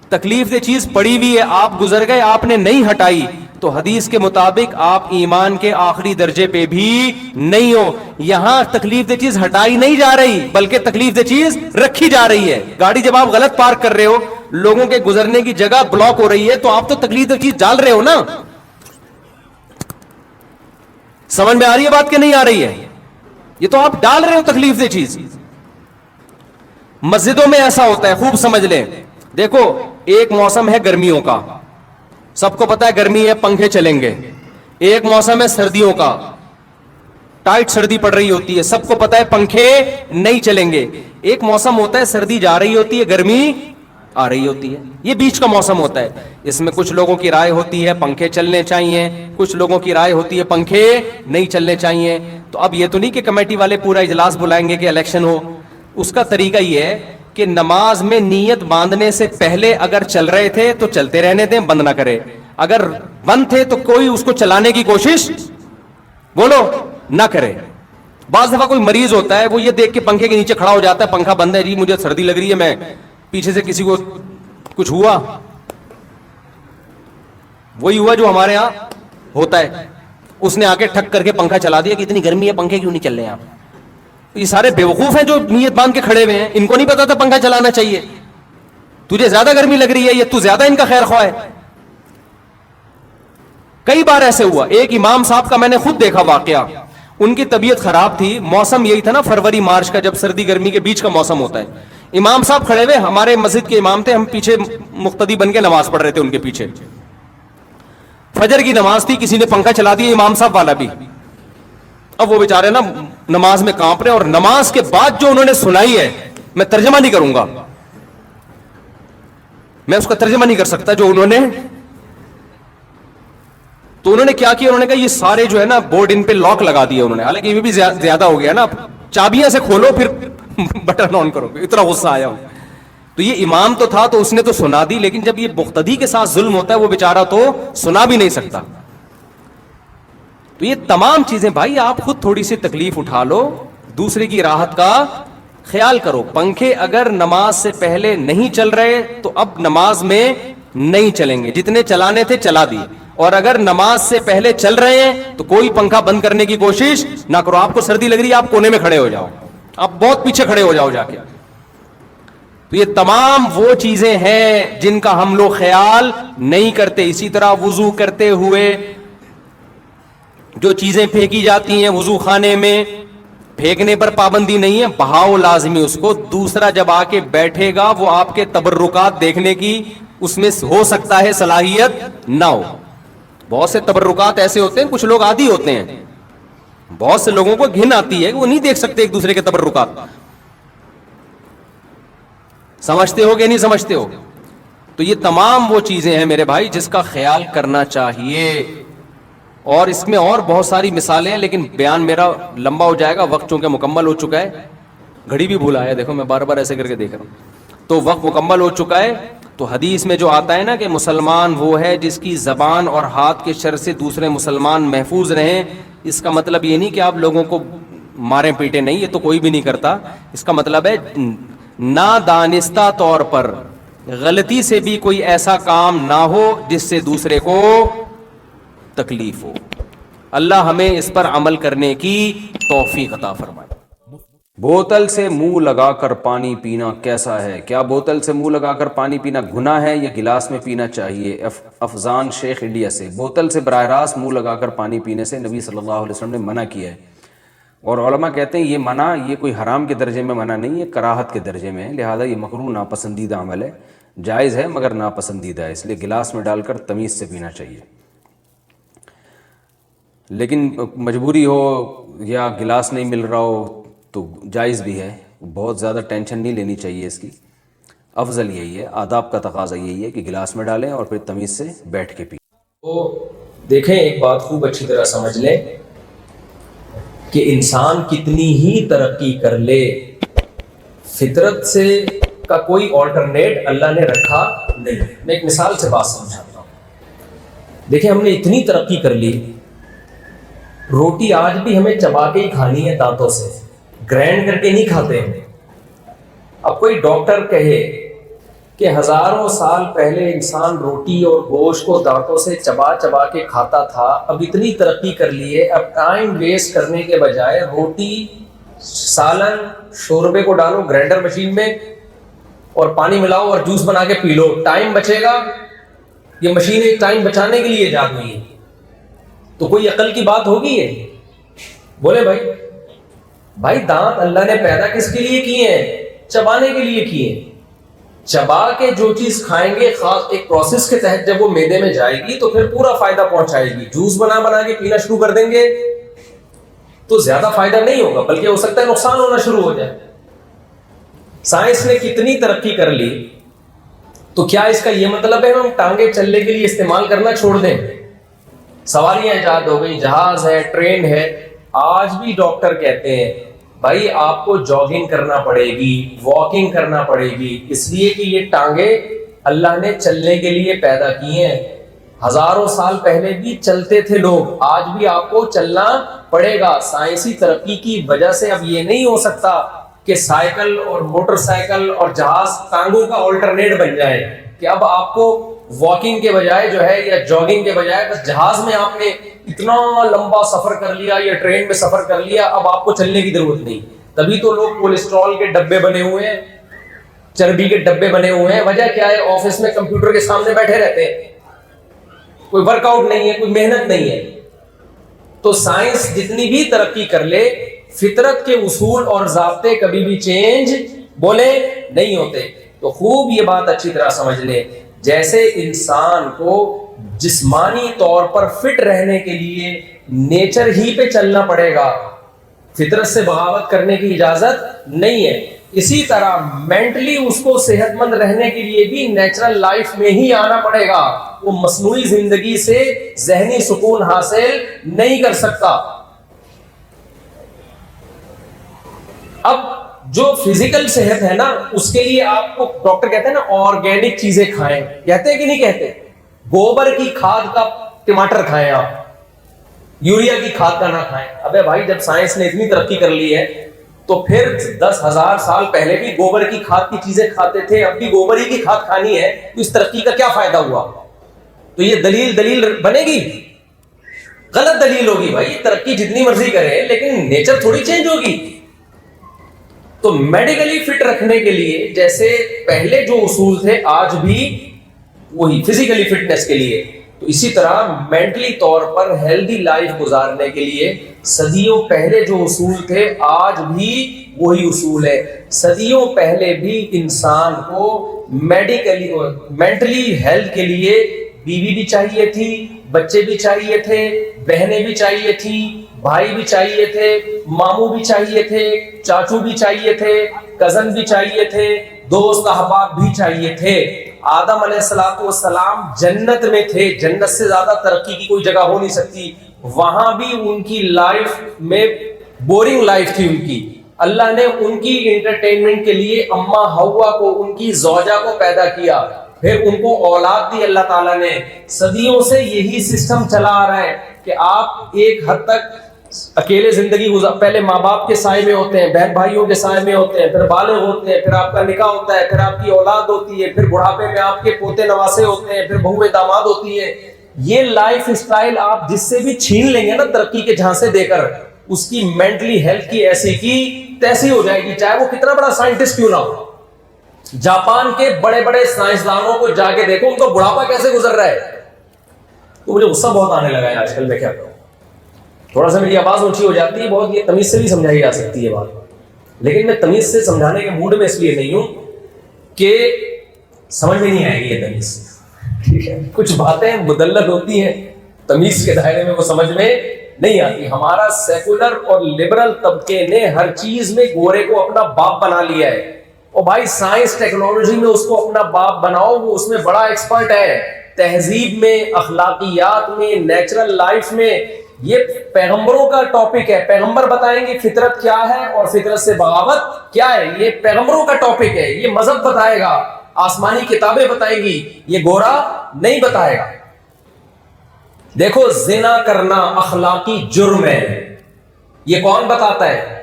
تکلیف دہ چیز پڑی ہوئی ہے, آپ گزر گئے, آپ نے نہیں ہٹائی, تو حدیث کے مطابق آپ ایمان کے آخری درجے پہ بھی نہیں ہو. یہاں تکلیف دہ چیز ہٹائی نہیں جا رہی بلکہ تکلیف دہ چیز رکھی جا رہی ہے. گاڑی جب آپ غلط پارک کر رہے ہو, لوگوں کے گزرنے کی جگہ بلاک ہو رہی ہے, تو آپ تو تکلیف دہ چیز ڈال رہے ہو نا. سمجھ میں آ رہی ہے بات کہ نہیں آ رہی ہے؟ یہ تو آپ ڈال رہے ہو تکلیف دہ چیز. مسجدوں میں ایسا ہوتا ہے, خوب سمجھ لیں. دیکھو ایک موسم ہے گرمیوں کا, سب کو پتا ہے گرمی ہے, پنکھے چلیں گے. ایک موسم ہے سردیوں کا, ٹائٹ سردی پڑ رہی ہوتی ہے, سب کو پتا ہے پنکھے نہیں چلیں گے. ایک موسم ہوتا ہے سردی جا رہی ہوتی ہے, گرمی آ رہی ہوتی ہے. یہ بیچ کا موسم ہوتا ہے. اس میں کچھ لوگوں کی رائے ہوتی ہے پنکھے چلنے چاہیے, کچھ لوگوں کی رائے ہوتی ہے پنکھے نہیں چلنے چاہیے. تو اب یہ تو نہیں کہ کمیٹی والے پورا اجلاس بلائیں گے کہ الیکشن ہو. اس کا طریقہ یہ ہے کہ نماز میں نیت باندھنے سے پہلے اگر چل رہے تھے تو چلتے رہنے دیں, بند نہ کرے. اگر بند تھے تو کوئی اس کو چلانے کی کوشش بولو نہ کرے. بعض دفعہ کوئی مریض ہوتا ہے, وہ یہ دیکھ کے پنکھے کے نیچے کھڑا ہو جاتا ہے, پنکھا بند ہے جی مجھے سردی لگ رہی ہے, میں پیچھے سے کسی کو کچھ ہوا. وہی ہوا جو ہمارے ہاں ہوتا ہے, اس نے آ کے ٹھک کر کے پنکھا چلا دیا کہ اتنی گرمی ہے پنکھے کیوں نہیں چل رہے ہیں آپ. یہ سارے بیوقوف ہیں جو نیت باندھ کے کھڑے ہوئے ہیں, ان کو نہیں پتا تھا پنکھا چلانا چاہیے. تجھے زیادہ گرمی لگ رہی ہے, یہ تو زیادہ ان کا خیر خواہ ہے. کئی بار ایسے ہوا. ایک امام صاحب کا میں نے خود دیکھا واقعہ, ان کی طبیعت خراب تھی, موسم یہی تھا نا فروری مارچ کا, جب سردی گرمی کے بیچ کا موسم ہوتا ہے. امام صاحب کھڑے ہوئے, ہمارے مسجد کے امام تھے, ہم پیچھے مقتدی بن کے نماز پڑھ رہے تھے ان کے پیچھے. فجر کی نماز تھی, کسی نے پنکھا چلا دیا, امام صاحب والا بھی. اب وہ بیچارے نا نماز میں کانپ رہے, اور نماز کے بعد جو انہوں نے سنائی ہے میں ترجمہ نہیں کروں گا, میں اس کا ترجمہ نہیں کر سکتا جو انہوں نے. تو انہوں نے کیا کیا, انہوں نے کہا یہ سارے جو ہے نا بورڈ ان پہ لاک لگا دیا انہوں نے. حالانکہ یہ بھی زیادہ ہو گیا نا, چابیاں سے کھولو پھر بٹن آن کرو, اتنا غصہ آیا. تو یہ امام تو تھا تو اس نے تو سنا دی, لیکن جب یہ مقتدی کے ساتھ ظلم ہوتا ہے وہ بیچارہ تو سنا بھی نہیں سکتا. تو یہ تمام چیزیں بھائی آپ خود تھوڑی سی تکلیف اٹھا لو, دوسرے کی راحت کا خیال کرو. پنکھے اگر نماز سے پہلے نہیں چل رہے تو اب نماز میں نہیں چلیں گے, جتنے چلانے تھے چلا دی. اور اگر نماز سے پہلے چل رہے ہیں تو کوئی پنکھا بند کرنے کی کوشش نہ کرو. آپ کو سردی لگ رہی ہے, آپ کونے میں کھڑے ہو جاؤ, آپ بہت پیچھے کھڑے ہو جاؤ جا کے. تو یہ تمام وہ چیزیں ہیں جن کا ہم لوگ خیال نہیں کرتے. اسی طرح وضو کرتے ہوئے جو چیزیں پھینکی جاتی ہیں وضو خانے میں, پھینکنے پر پابندی نہیں ہے, بہاؤ لازمی اس کو. دوسرا جب آ کے بیٹھے گا وہ آپ کے تبرکات دیکھنے کی اس میں ہو سکتا ہے صلاحیت نہ ہو. بہت سے تبرکات ایسے ہوتے ہیں, کچھ لوگ عادی ہوتے ہیں, بہت سے لوگوں کو گھن آتی ہے, وہ نہیں دیکھ سکتے ایک دوسرے کے تبرکات. سمجھتے ہو کہ نہیں سمجھتے ہو؟ تو یہ تمام وہ چیزیں ہیں میرے بھائی جس کا خیال کرنا چاہیے. اور اس میں اور بہت ساری مثالیں ہیں, لیکن بیان میرا لمبا ہو جائے گا, وقت چونکہ مکمل ہو چکا ہے. گھڑی بھی بھولا ہے, دیکھو میں بار بار ایسے کر کے دیکھ رہا ہوں. تو وقت مکمل ہو چکا ہے. تو حدیث میں جو آتا ہے نا کہ مسلمان وہ ہے جس کی زبان اور ہاتھ کے شر سے دوسرے مسلمان محفوظ رہیں, اس کا مطلب یہ نہیں کہ آپ لوگوں کو مارے پیٹے, نہیں, یہ تو کوئی بھی نہیں کرتا. اس کا مطلب ہے نادانستہ طور پر غلطی سے بھی کوئی ایسا کام نہ ہو جس سے دوسرے کو تکلیف ہو. اللہ ہمیں اس پر عمل کرنے کی توفیق عطا فرمائے. بوتل سے منہ لگا کر پانی پینا کیسا ہے؟ کیا بوتل سے منہ لگا کر پانی پینا گناہ ہے یا گلاس میں پینا چاہیے؟ افضان شیخ انڈیا سے. بوتل سے براہ راست منہ لگا کر پانی پینے سے نبی صلی اللہ علیہ وسلم نے منع کیا ہے, اور علماء کہتے ہیں یہ منع یہ کوئی حرام کے درجے میں منع نہیں ہے, کراہت کے درجے میں ہے. لہذا یہ مکروہ ناپسندیدہ عمل ہے, جائز ہے مگر ناپسندیدہ ہے, اس لیے گلاس میں ڈال کر تمیز سے پینا چاہیے. لیکن مجبوری ہو یا گلاس نہیں مل رہا ہو تو جائز بھی ہے, بہت زیادہ ٹینشن نہیں لینی چاہیے اس کی. افضل یہی ہے, آداب کا تقاضا یہی ہے کہ گلاس میں ڈالیں اور پھر تمیز سے بیٹھ کے پئیں. تو دیکھیں ایک بات خوب اچھی طرح سمجھ لیں کہ انسان کتنی ہی ترقی کر لے, فطرت سے کا کوئی آلٹرنیٹ اللہ نے رکھا نہیں. میں ایک مثال سے بات سمجھاتا ہوں. دیکھیں ہم نے اتنی ترقی کر لی, روٹی آج بھی ہمیں چبا کے ہی کھانی ہے, دانتوں سے گرینڈ کر کے نہیں کھاتے ہیں. اب کوئی ڈاکٹر کہے کہ ہزاروں سال پہلے انسان روٹی اور گوشت کو دانتوں سے چبا چبا کے کھاتا تھا, اب اتنی ترقی کر لی ہے, اب ٹائم ویسٹ کرنے کے بجائے روٹی سالن شوربے کو ڈالو گرائنڈر مشین میں اور پانی ملاؤ اور جوس بنا کے پی لو, ٹائم بچے گا. یہ مشین ایک ٹائم بچانے کے لیے ایجاد ہوئی ہے, تو کوئی عقل کی بات ہوگی یہ؟ بولے بھائی. بھائی دانت اللہ نے پیدا کس کے لیے کیے ہیں؟ چبانے کے لیے کیے ہیں. چبا کے جو چیز کھائیں گے خاص ایک پروسیس کے تحت جب وہ معدے میں جائے گی تو پھر پورا فائدہ پہنچائے گی. جوس بنا کے پینا شروع کر دیں گے تو زیادہ فائدہ نہیں ہوگا بلکہ ہو سکتا ہے نقصان ہونا شروع ہو جائے. سائنس نے کتنی ترقی کر لی تو کیا اس کا یہ مطلب ہے ہم ٹانگیں چلنے کے لیے استعمال کرنا چھوڑ دیں؟ سواریاں ایجاد ہو گئی, جہاز ہے, ٹرین ہے. آج بھی ڈاکٹر کہتے ہیں بھائی آپ کو جاگنگ کرنا پڑے گی, واکنگ کرنا پڑے گی, اس لیے کہ یہ ٹانگیں اللہ نے چلنے کے لیے پیدا کی ہیں. ہزاروں سال پہلے بھی چلتے تھے لوگ, آج بھی آپ کو چلنا پڑے گا. سائنسی ترقی کی وجہ سے اب یہ نہیں ہو سکتا کہ سائیکل اور موٹر سائیکل اور جہاز ٹانگوں کا آلٹرنیٹ بن جائے کہ اب آپ کو واکنگ کے بجائے جو ہے یا جاگنگ کے بجائے بس جہاز میں آپ نے اتنا لمبا سفر کر لیا یا ٹرین میں سفر کر لیا, اب آپ کو چلنے کی ضرورت نہیں. تبھی تو لوگ کولیسٹرول کے ڈبے بنے ہوئے ہیں, چربی کے ڈبے بنے ہوئے ہیں. وجہ کیا ہے؟ آفس میں کمپیوٹر کے سامنے بیٹھے رہتے ہیں, کوئی ورک آؤٹ نہیں ہے, کوئی محنت نہیں ہے. تو سائنس جتنی بھی ترقی کر لے فطرت کے اصول اور ضابطے کبھی بھی چینج بولے نہیں ہوتے. تو خوب یہ بات اچھی طرح سمجھ لے, جیسے انسان کو جسمانی طور پر فٹ رہنے کے لیے نیچر ہی پہ چلنا پڑے گا, فطرت سے بغاوت کرنے کی اجازت نہیں ہے. اسی طرح مینٹلی اس کو صحت مند رہنے کے لیے بھی نیچرل لائف میں ہی آنا پڑے گا. وہ مصنوعی زندگی سے ذہنی سکون حاصل نہیں کر سکتا. اب جو فزیکل صحت ہے نا اس کے لیے آپ کو ڈاکٹر کہتے ہیں نا آرگینک چیزیں کھائیں, کہتے ہیں کہ نہیں کہتے؟ گوبر کی کھاد کا ٹماٹر کھائیں, آپ یوریا کی کھاد کا نہ کھائیں. ابے بھائی جب سائنس نے اتنی ترقی کر لی ہے تو پھر 10,000 سال پہلے بھی گوبر کی کھاد کی چیزیں کھاتے تھے, اب بھی گوبر ہی کی کھاد کھانی ہے تو اس ترقی کا کیا فائدہ ہوا؟ تو یہ دلیل بنے گی؟ غلط دلیل ہوگی بھائی. ترقی جتنی مرضی کرے لیکن نیچر تھوڑی چینج ہوگی. تو میڈیکلی فٹ رکھنے کے لیے جیسے پہلے جو اصول تھے آج بھی وہی فزیکلی فٹنس کے لیے, تو اسی طرح مینٹلی طور پر ہیلدی لائف گزارنے کے لیے صدیوں پہلے جو اصول تھے آج بھی وہی اصول ہے. صدیوں پہلے بھی انسان کو مینٹلی ہیلتھ کے لیے بیوی بھی چاہیے تھی, بچے بھی چاہیے تھے, بہنیں بھی چاہیے تھی, بھائی بھی چاہیے تھے, ماموں بھی چاہیے تھے, چاچو بھی چاہیے تھے, کزن بھی چاہیے تھے, دوست احباب بھی چاہیے تھے. آدم علیہ السلام جنت میں تھے, جنت سے زیادہ ترقی کی کوئی جگہ ہو نہیں سکتی. وہاں بھی ان کی لائف میں بورنگ لائف تھی ان کی. اللہ نے ان کی انٹرٹینمنٹ کے لیے اماں حوا کو, ان کی زوجہ کو پیدا کیا, پھر ان کو اولاد دی اللہ تعالیٰ نے. صدیوں سے یہی سسٹم چلا آ رہا ہے کہ آپ ایک حد تک اکیلے زندگی پہلے ماں باپ کے سائے میں ہوتے ہیں, بہن بھائیوں کے سائے میں ہوتے ہیں, پھر بالغ ہوتے ہیں, پھر آپ کا نکاح ہوتا ہے, پھر آپ کی اولاد ہوتی ہے, پھر بڑھاپے میں آپ کے پوتے نواسے ہوتے ہیں, پھر بہویں داماد ہوتی ہیں. یہ لائف اسٹائل آپ جس سے بھی چھین لیں گے نا ترقی کے جھانسے دے کر, اس کی مینٹلی ہیلتھ کی ایسی کی تیسی ہو جائے گی, چاہے وہ کتنا بڑا سائنٹسٹ کیوں نہ ہو. جاپان کے بڑے بڑے سائنسدانوں کو جا کے دیکھو ان کا بڑھاپا کیسے گزر رہا ہے. تو مجھے غصہ بہت آنے لگا ہے آج کل, میں کیا کروں, تھوڑا سا میری آواز اونچی ہو جاتی ہے بہت. یہ تمیز سے بھی سمجھائی جا سکتی ہے بات, لیکن میں تمیز سے سمجھانے کے موڈ میں اس لیے نہیں ہوں کہ سمجھ میں نہیں آئے گی یہ تمیز. ٹھیک ہے, کچھ باتیں مدلل ہوتی ہیں, تمیز کے دائرے میں وہ سمجھ میں نہیں آتی. ہمارا سیکولر اور لبرل طبقے نے ہر چیز میں گورے کو اپنا باپ بنا لیا ہے. اور بھائی سائنس ٹیکنالوجی میں اس کو اپنا باپ بناؤ, وہ اس میں بڑا ایکسپرٹ ہے. تہذیب میں, اخلاقیات میں, نیچرل لائف میں, یہ پیغمبروں کا ٹاپک ہے. پیغمبر بتائیں گے فطرت کیا ہے اور فطرت سے بغاوت کیا ہے. یہ پیغمبروں کا ٹاپک ہے. یہ مذہب بتائے گا, آسمانی کتابیں بتائیں گی, یہ گورا نہیں بتائے گا. دیکھو زنا کرنا اخلاقی جرم ہے, یہ کون بتاتا ہے؟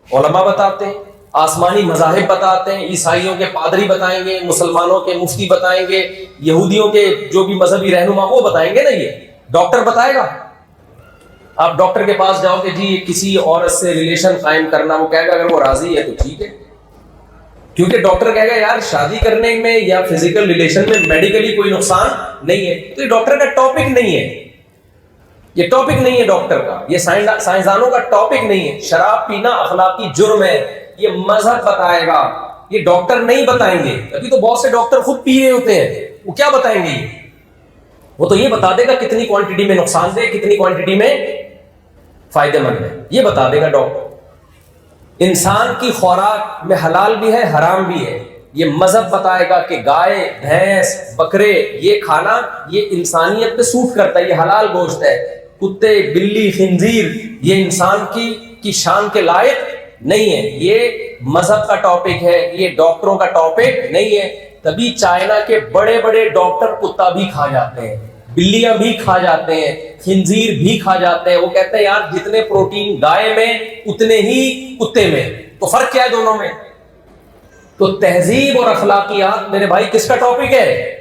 علماء بتاتے ہیں, آسمانی مذاہب بتاتے ہیں, عیسائیوں کے پادری بتائیں گے, مسلمانوں کے مفتی بتائیں گے, یہودیوں کے جو بھی مذہبی رہنما وہ بتائیں گے. نا یہ ڈاکٹر بتائے گا. آپ ڈاکٹر کے پاس جاؤ کہ جی کسی عورت سے ریلیشن قائم کرنا, وہ کہے گا اگر وہ راضی ہے تو ٹھیک ہے, کیونکہ ڈاکٹر کہے گا یار شادی کرنے میں یا فزیکل ریلیشن میں میڈیکلی کوئی نقصان نہیں ہے. تو یہ ڈاکٹر کا ٹاپک نہیں ہے. یہ ٹاپک نہیں ہے ڈاکٹر کا، یہ سائنسدانوں کا ٹاپک نہیں ہے. شراب پینا اخلاقی جرم ہے، یہ مذہب بتائے گا، یہ ڈاکٹر نہیں بتائیں گے. ابھی تو بہت سے ڈاکٹر خود پی رہے ہوتے ہیں، وہ کیا بتائیں گے؟ وہ تو یہ بتا دے گا کتنی کوانٹٹی میں نقصان دہ، کتنی کوانٹٹی میں فائدہ مند ہے، یہ بتا دے گا ڈاکٹر. انسان کی خوراک میں حلال بھی ہے، حرام بھی ہے. یہ مذہب بتائے گا کہ گائے، بھینس، بکرے یہ کھانا یہ انسانیت پہ سوٹ کرتا ہے، یہ حلال گوشت ہے. کتے، بلی، خنزیر یہ انسان کی شان کے لائق نہیں ہے. یہ مذہب کا ٹاپک ہے، یہ ڈاکٹروں کا ٹاپک نہیں ہے. تبھی چائنا کے بڑے بڑے ڈاکٹر کتا بھی کھا جاتے ہیں، بلیاں بھی کھا جاتے ہیں، خنزیر بھی کھا جاتے ہیں. وہ کہتے ہیں یار جتنے پروٹین گائے میں اتنے ہی کتے میں، تو فرق کیا ہے دونوں میں؟ تو تہذیب اور اخلاقیات میرے بھائی کس کا ٹاپک ہے؟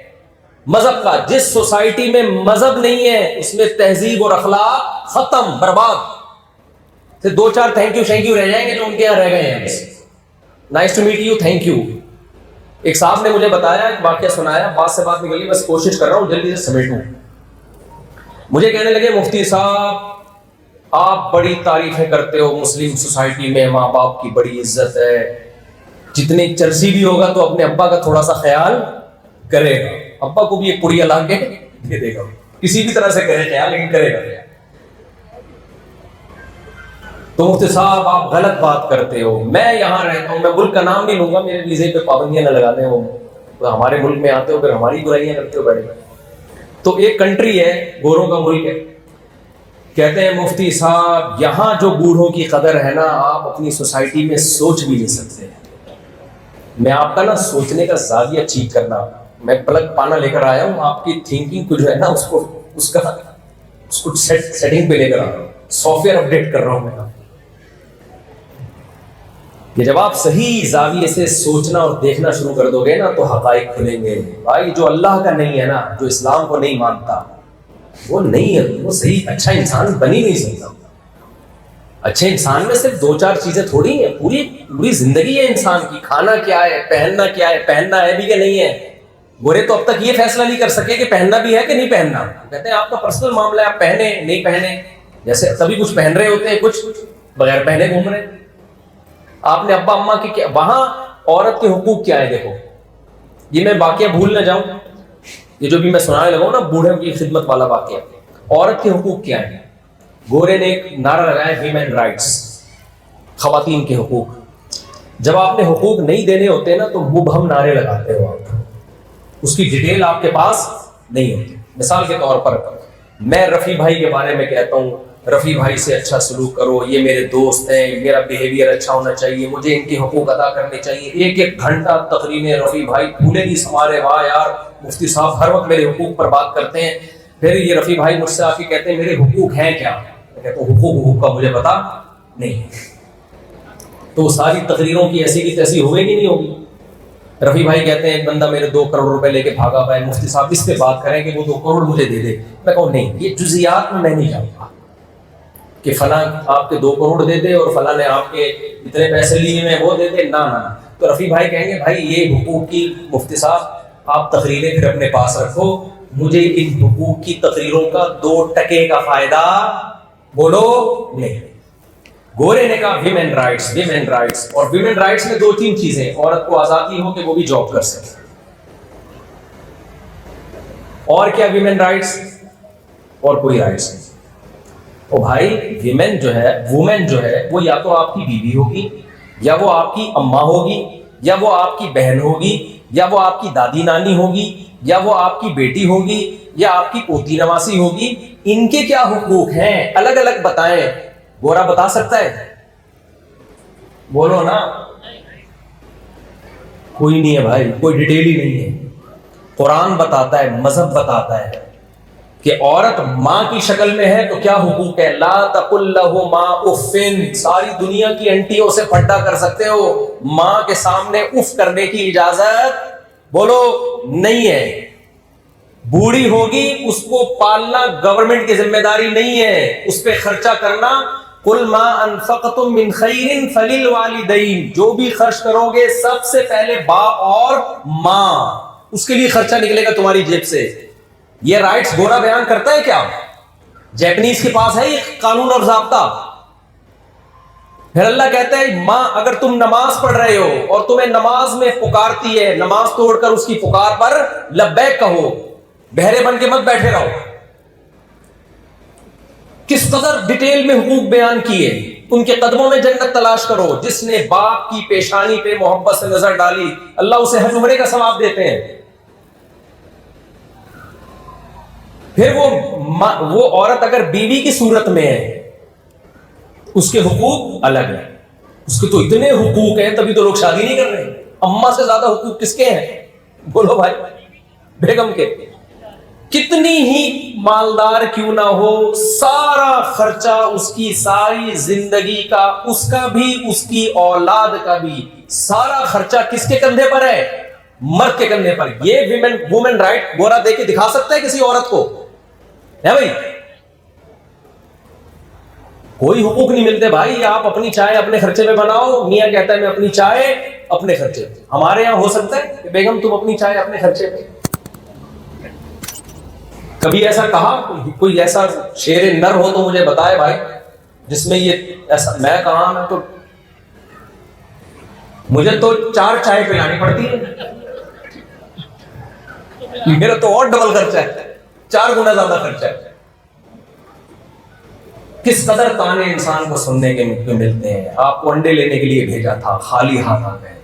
مذہب کا. جس سوسائٹی میں مذہب نہیں ہے اس میں تہذیب اور اخلاق ختم، برباد. پھر 2-4 تھینک یو رہ جائیں گے جو ان کے یہاں رہ گئے ہیں. Nice to meet you, thank you. ایک صاحب نے مجھے بتایا، ایک واقعہ سنایا، بات سے بات نکلی، بس کوشش کر رہا ہوں جلدی سے سمیٹوں. مجھے کہنے لگے مفتی صاحب آپ بڑی تعریفیں کرتے ہو، مسلم سوسائٹی میں ماں باپ کی بڑی عزت ہے، جتنی چرسی بھی ہوگا تو اپنے ابا کا تھوڑا سا خیال کرے گا، ابا کو بھی ایک پڑیا لا کے دے دے گا، کسی بھی طرح سے کرے خیال لیکن کرے گا. تو مفتی صاحب آپ غلط بات کرتے ہو، میں یہاں رہتا ہوں، میں ملک کا نام نہیں لوں گا، میرے ویزے پہ پابندیاں نہ لگا دیں، وہ ہمارے ملک میں آتے ہو پھر ہماری برائیاں کرتے ہو بیٹھے. تو ایک کنٹری ہے، گوروں کا ملک ہے، کہتے ہیں مفتی صاحب یہاں جو بوڑھوں کی قدر ہے نا آپ اپنی سوسائٹی میں سوچ بھی نہیں سکتے. میں آپ کا نا سوچنے کا زاویہ ٹھیک کرنا، میں پلک پانا لے کر آیا ہوں، آپ کی تھنکنگ کو جو ہے نا اس کو سیٹنگ پہ لے کر آ رہا ہوں، سافٹ ویئر اپڈیٹ کر رہا ہوں میں. کہ جب آپ صحیح زاویے سے سوچنا اور دیکھنا شروع کر دو گے نا تو حقائق کھلیں گے. بھائی جو اللہ کا نہیں ہے نا، جو اسلام کو نہیں مانتا، وہ نہیں ہے، وہ صحیح اچھا انسان بن ہی نہیں سکتا. اچھے انسان میں صرف 2-4 چیزیں تھوڑی ہیں، پوری زندگی ہے انسان کی. کھانا کیا ہے، پہننا کیا ہے، پہننا ہے بھی کہ نہیں ہے. گورے تو اب تک یہ فیصلہ نہیں کر سکے کہ پہننا بھی ہے کہ نہیں پہننا. کہتے ہیں آپ کا پرسنل معاملہ ہے، آپ پہنے نہیں پہنے، جیسے سبھی کچھ پہن رہے ہوتے ہیں، کچھ بغیر پہنے گھوم رہے ہیں. آپ نے ابا اماں کی وہاں عورت کے حقوق کیا ہے دیکھو. یہ میں واقعہ بھول نہ جاؤں، یہ جو بھی میں سنانے لگا ہوں نا بوڑھوں کی خدمت والا واقعہ. عورت کے حقوق کیا ہیں؟ گورے نے ایک نعرہ لگایا ویمن رائٹس، خواتین کے حقوق. جب آپ نے حقوق نہیں دینے ہوتے نا تو مبہم نعرے لگاتے ہو آپ، اس کی ڈیٹیل آپ کے پاس نہیں ہوتی. مثال کے طور پر میں رفیع بھائی کے بارے میں کہتا ہوں رفیع بھائی سے اچھا سلوک کرو، یہ میرے دوست ہیں، میرا بیہیویئر اچھا ہونا چاہیے، مجھے ان کے حقوق ادا کرنے چاہیے. 1 گھنٹہ تقریریں رفیع بھائی پھولے نہیں سنوارے، واہ یار مفتی صاحب ہر وقت میرے حقوق پر بات کرتے ہیں. پھر یہ رفیع بھائی مجھ سے آ کے کہتے ہیں میرے حقوق ہیں کیا؟ میں کہتا ہوں حقوق کا مجھے پتا نہیں. تو ساری تقریروں کی ایسی کی تیسی ہوگی کہ نہیں ہوگی؟ رفیع بھائی کہتے ہیں ایک بندہ میرے 2 کروڑ روپے لے کے بھاگا ہوا ہے، مفتی صاحب اس پہ بات کریں کہ وہ 2 کروڑ مجھے دے دے. میں کہوں نہیں، یہ جزیات میں نہیں جاؤں گا کہ فلاں آپ کے 2 کروڑ دے دے اور فلاں نے آپ کے اتنے پیسے لیے ہیں وہ دے دے، نہ. تو رفیع بھائی کہیں گے بھائی یہ حقوق کی مفتی صاحب آپ تقریریں پھر اپنے پاس رکھو، مجھے ان حقوق کی تقریروں کا 2 ٹکے کا فائدہ بولو نہیں. گورے نے کہا ویمن رائٹس، ویمن رائٹس، اور ویمن رائٹس میں 2-3 چیزیں، عورت کو آزادی ہو کہ وہ بھی جاب کر سکے. اور کیا ویمن رائٹس؟ اور کوئی رائٹس نہیں. او بھائی ویمن جو ہے وہ یا تو آپ کی بیوی ہوگی، یا وہ آپ کی اماں ہوگی، یا وہ آپ کی بہن ہوگی، یا وہ آپ کی دادی نانی ہوگی، یا وہ آپ کی بیٹی ہوگی، یا آپ کی پوتی نواسی ہوگی. ان کے کیا حقوق ہیں الگ الگ بتائیں. گورا بتا سکتا ہے؟ بولو نا. کوئی نہیں ہے بھائی، کوئی ڈیٹیل ہی نہیں ہے. قرآن بتاتا ہے، مذہب بتاتا ہے کہ عورت ماں کی شکل میں ہے تو کیا حقوق ہے. لا تقل لہما اف، ساری دنیا کی انٹیوں سے پھڈا کر سکتے ہو، ماں کے سامنے اف کرنے کی اجازت بولو نہیں ہے. بوڑھی ہوگی اس کو پالنا گورنمنٹ کی ذمہ داری نہیں ہے، اس پہ خرچہ کرنا. قل ما انفقتم من خیر فللوالدین، جو بھی خرچ کرو گے سب سے پہلے باپ اور ماں، اس کے لیے خرچہ نکلے گا تمہاری جیب سے. یہ رائٹس گورا بیان کرتا ہے کیا؟ جیپنیز کے پاس ہے یہ قانون اور ضابطہ. پھر اللہ کہتا ہے ماں اگر تم نماز پڑھ رہے ہو اور تمہیں نماز میں پکارتی ہے, نماز توڑ کر اس کی پکار پر لبیک کہو, بہرے بن کے مت بیٹھے رہو. کس قدر ڈیٹیل میں حقوق بیان کیے. ان کے قدموں میں جنت تلاش کرو. جس نے باپ کی پیشانی پہ محبت سے نظر ڈالی اللہ اسے حج عمرے کا ثواب دیتے ہیں. پھر وہ عورت اگر بیوی کی صورت میں ہے اس کے حقوق الگ ہیں. اس کے تو اتنے حقوق ہیں تبھی تو لوگ شادی نہیں کر رہے. اماں سے زیادہ حقوق کس کے ہیں؟ بولو بھائی, بیگم کے. کتنی ہی مالدار کیوں نہ ہو, سارا خرچہ اس کی ساری زندگی کا, اس کا بھی اس کی اولاد کا بھی سارا خرچہ کس کے کندھے پر ہے؟ مرد کے کندھے پر. یہ وومن رائٹ گورا دے کے دکھا سکتا ہے کسی عورت کو؟ ہے بھائی, کوئی حقوق نہیں ملتے بھائی. آپ اپنی چائے اپنے خرچے پہ بناؤ. میاں کہتا ہے میں اپنی چائے اپنے خرچے پہ. ہمارے یہاں ہو سکتا ہے کہ بیگم تم اپنی چائے اپنے خرچے پہ. کبھی ایسا کہا کوئی ایسا شیر نر ہو تو مجھے بتائے بھائی جس میں یہ ایسا. میں کہا میں تو مجھے تو 4 چائے پلانی پڑتی ہے, میرا تو اور ڈبل خرچہ ہے, 4 گنا زیادہ خرچہ ہے. کس قدر تانے انسان کو سننے کے ملتے ہیں. آپ کو انڈے لینے کے لیے بھیجا تھا, خالی ہاتھ آ گئے.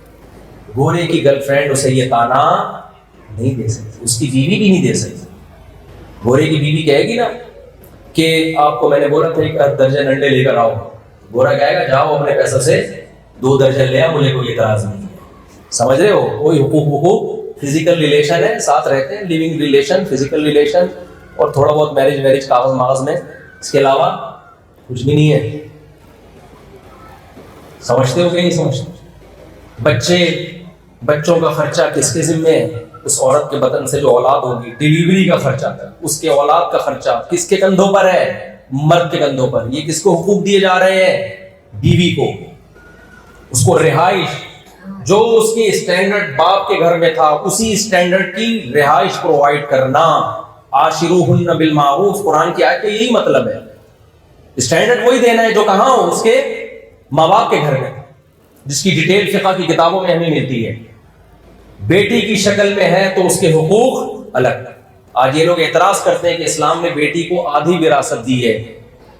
گورے کی گرل فرینڈ اسے یہ تانا نہیں دے سکتی, اس کی بیوی بھی نہیں دے سکتی. گورے کی بیوی کہے گی نا کہ آپ کو میں نے بولا تھا 1 درجن انڈے لے کر آؤ. گورا کہے گا جاؤ اپنے پیسوں سے 2 درجن لے آ, مجھے کوئی اعتراض نہیں ہے. سمجھ رہے ہو؟ کوئی حقوق فزیکل ریلیشن ہے, ساتھ رہتے ہیں, لیونگ ریلیشن, فزیکل ریلیشن, اور تھوڑا بہت میرج کاغذ ماغذ میں. اس کے علاوہ کچھ بھی نہیں ہے. سمجھتے ہو کہ نہیں سمجھتے؟ بچوں کا خرچہ کس کے ذمہ ہے؟ اس عورت کے بدن سے جو اولاد ہوگی, ڈیلیوری کا خرچہ, اس کے اولاد کا خرچہ کس کے کندھوں پر ہے؟ مرد کے کندھوں پر. یہ کس کو حقوق دیے جا رہے ہیں؟ بیوی کو. اس کو رہائش, جو اس کے اسٹینڈرڈ باپ کے گھر میں تھا اسی اسٹینڈرڈ کی رہائش پرووائڈ کرنا. عاشروہن بالمعروف, قرآن کی آیت کا یہی مطلب ہے. اسٹینڈرڈ وہی دینا ہے جو کہاں ہو, اس کے ماں باپ کے گھر میں, جس کی ڈیٹیل فقہ کی کتابوں میں ہمیں ملتی ہے. بیٹی کی شکل میں ہے تو اس کے حقوق الگ. آج یہ لوگ اعتراض کرتے ہیں کہ اسلام نے بیٹی کو آدھی وراثت دی ہے,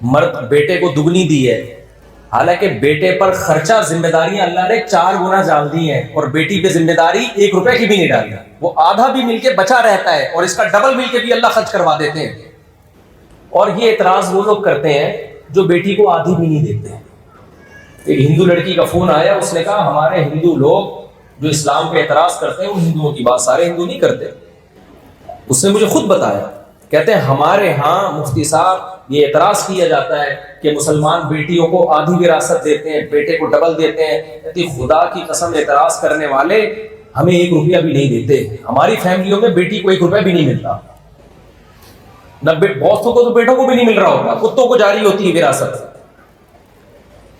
مرد بیٹے کو دگنی دی ہے. حالانکہ بیٹے پر خرچہ ذمہ داریاں اللہ نے 4 گنا ڈال دی ہیں, اور بیٹی پہ ذمہ داری 1 روپے کی بھی نہیں ڈالی. وہ آدھا بھی مل کے بچا رہتا ہے اور اس کا ڈبل مل کے بھی اللہ خرچ کروا دیتے ہیں. اور یہ اعتراض وہ لوگ کرتے ہیں جو بیٹی کو آدھی بھی نہیں دیتے ہیں. ایک ہندو لڑکی کا فون آیا, اس نے کہا ہمارے ہندو لوگ جو اسلام پہ اعتراض کرتے ہیں, ان ہندوؤں کی بات سارے ہندو نہیں کرتے. اس نے مجھے خود بتایا, کہتے ہیں ہمارے ہاں مفتی صاحب یہ اعتراض کیا جاتا ہے کہ مسلمان بیٹیوں کو آدھی وراثت دیتے ہیں, بیٹے کو ڈبل دیتے ہیں. کہتی خدا کی قسم اعتراض کرنے والے ہمیں 1 روپیہ بھی نہیں دیتے. ہماری فیملیوں میں بیٹی کو 1 روپیہ بھی نہیں ملتا. بہتوں کو تو بیٹوں کو بھی نہیں مل رہا ہوگا, کتوں کو جاری ہوتی ہے وراثت.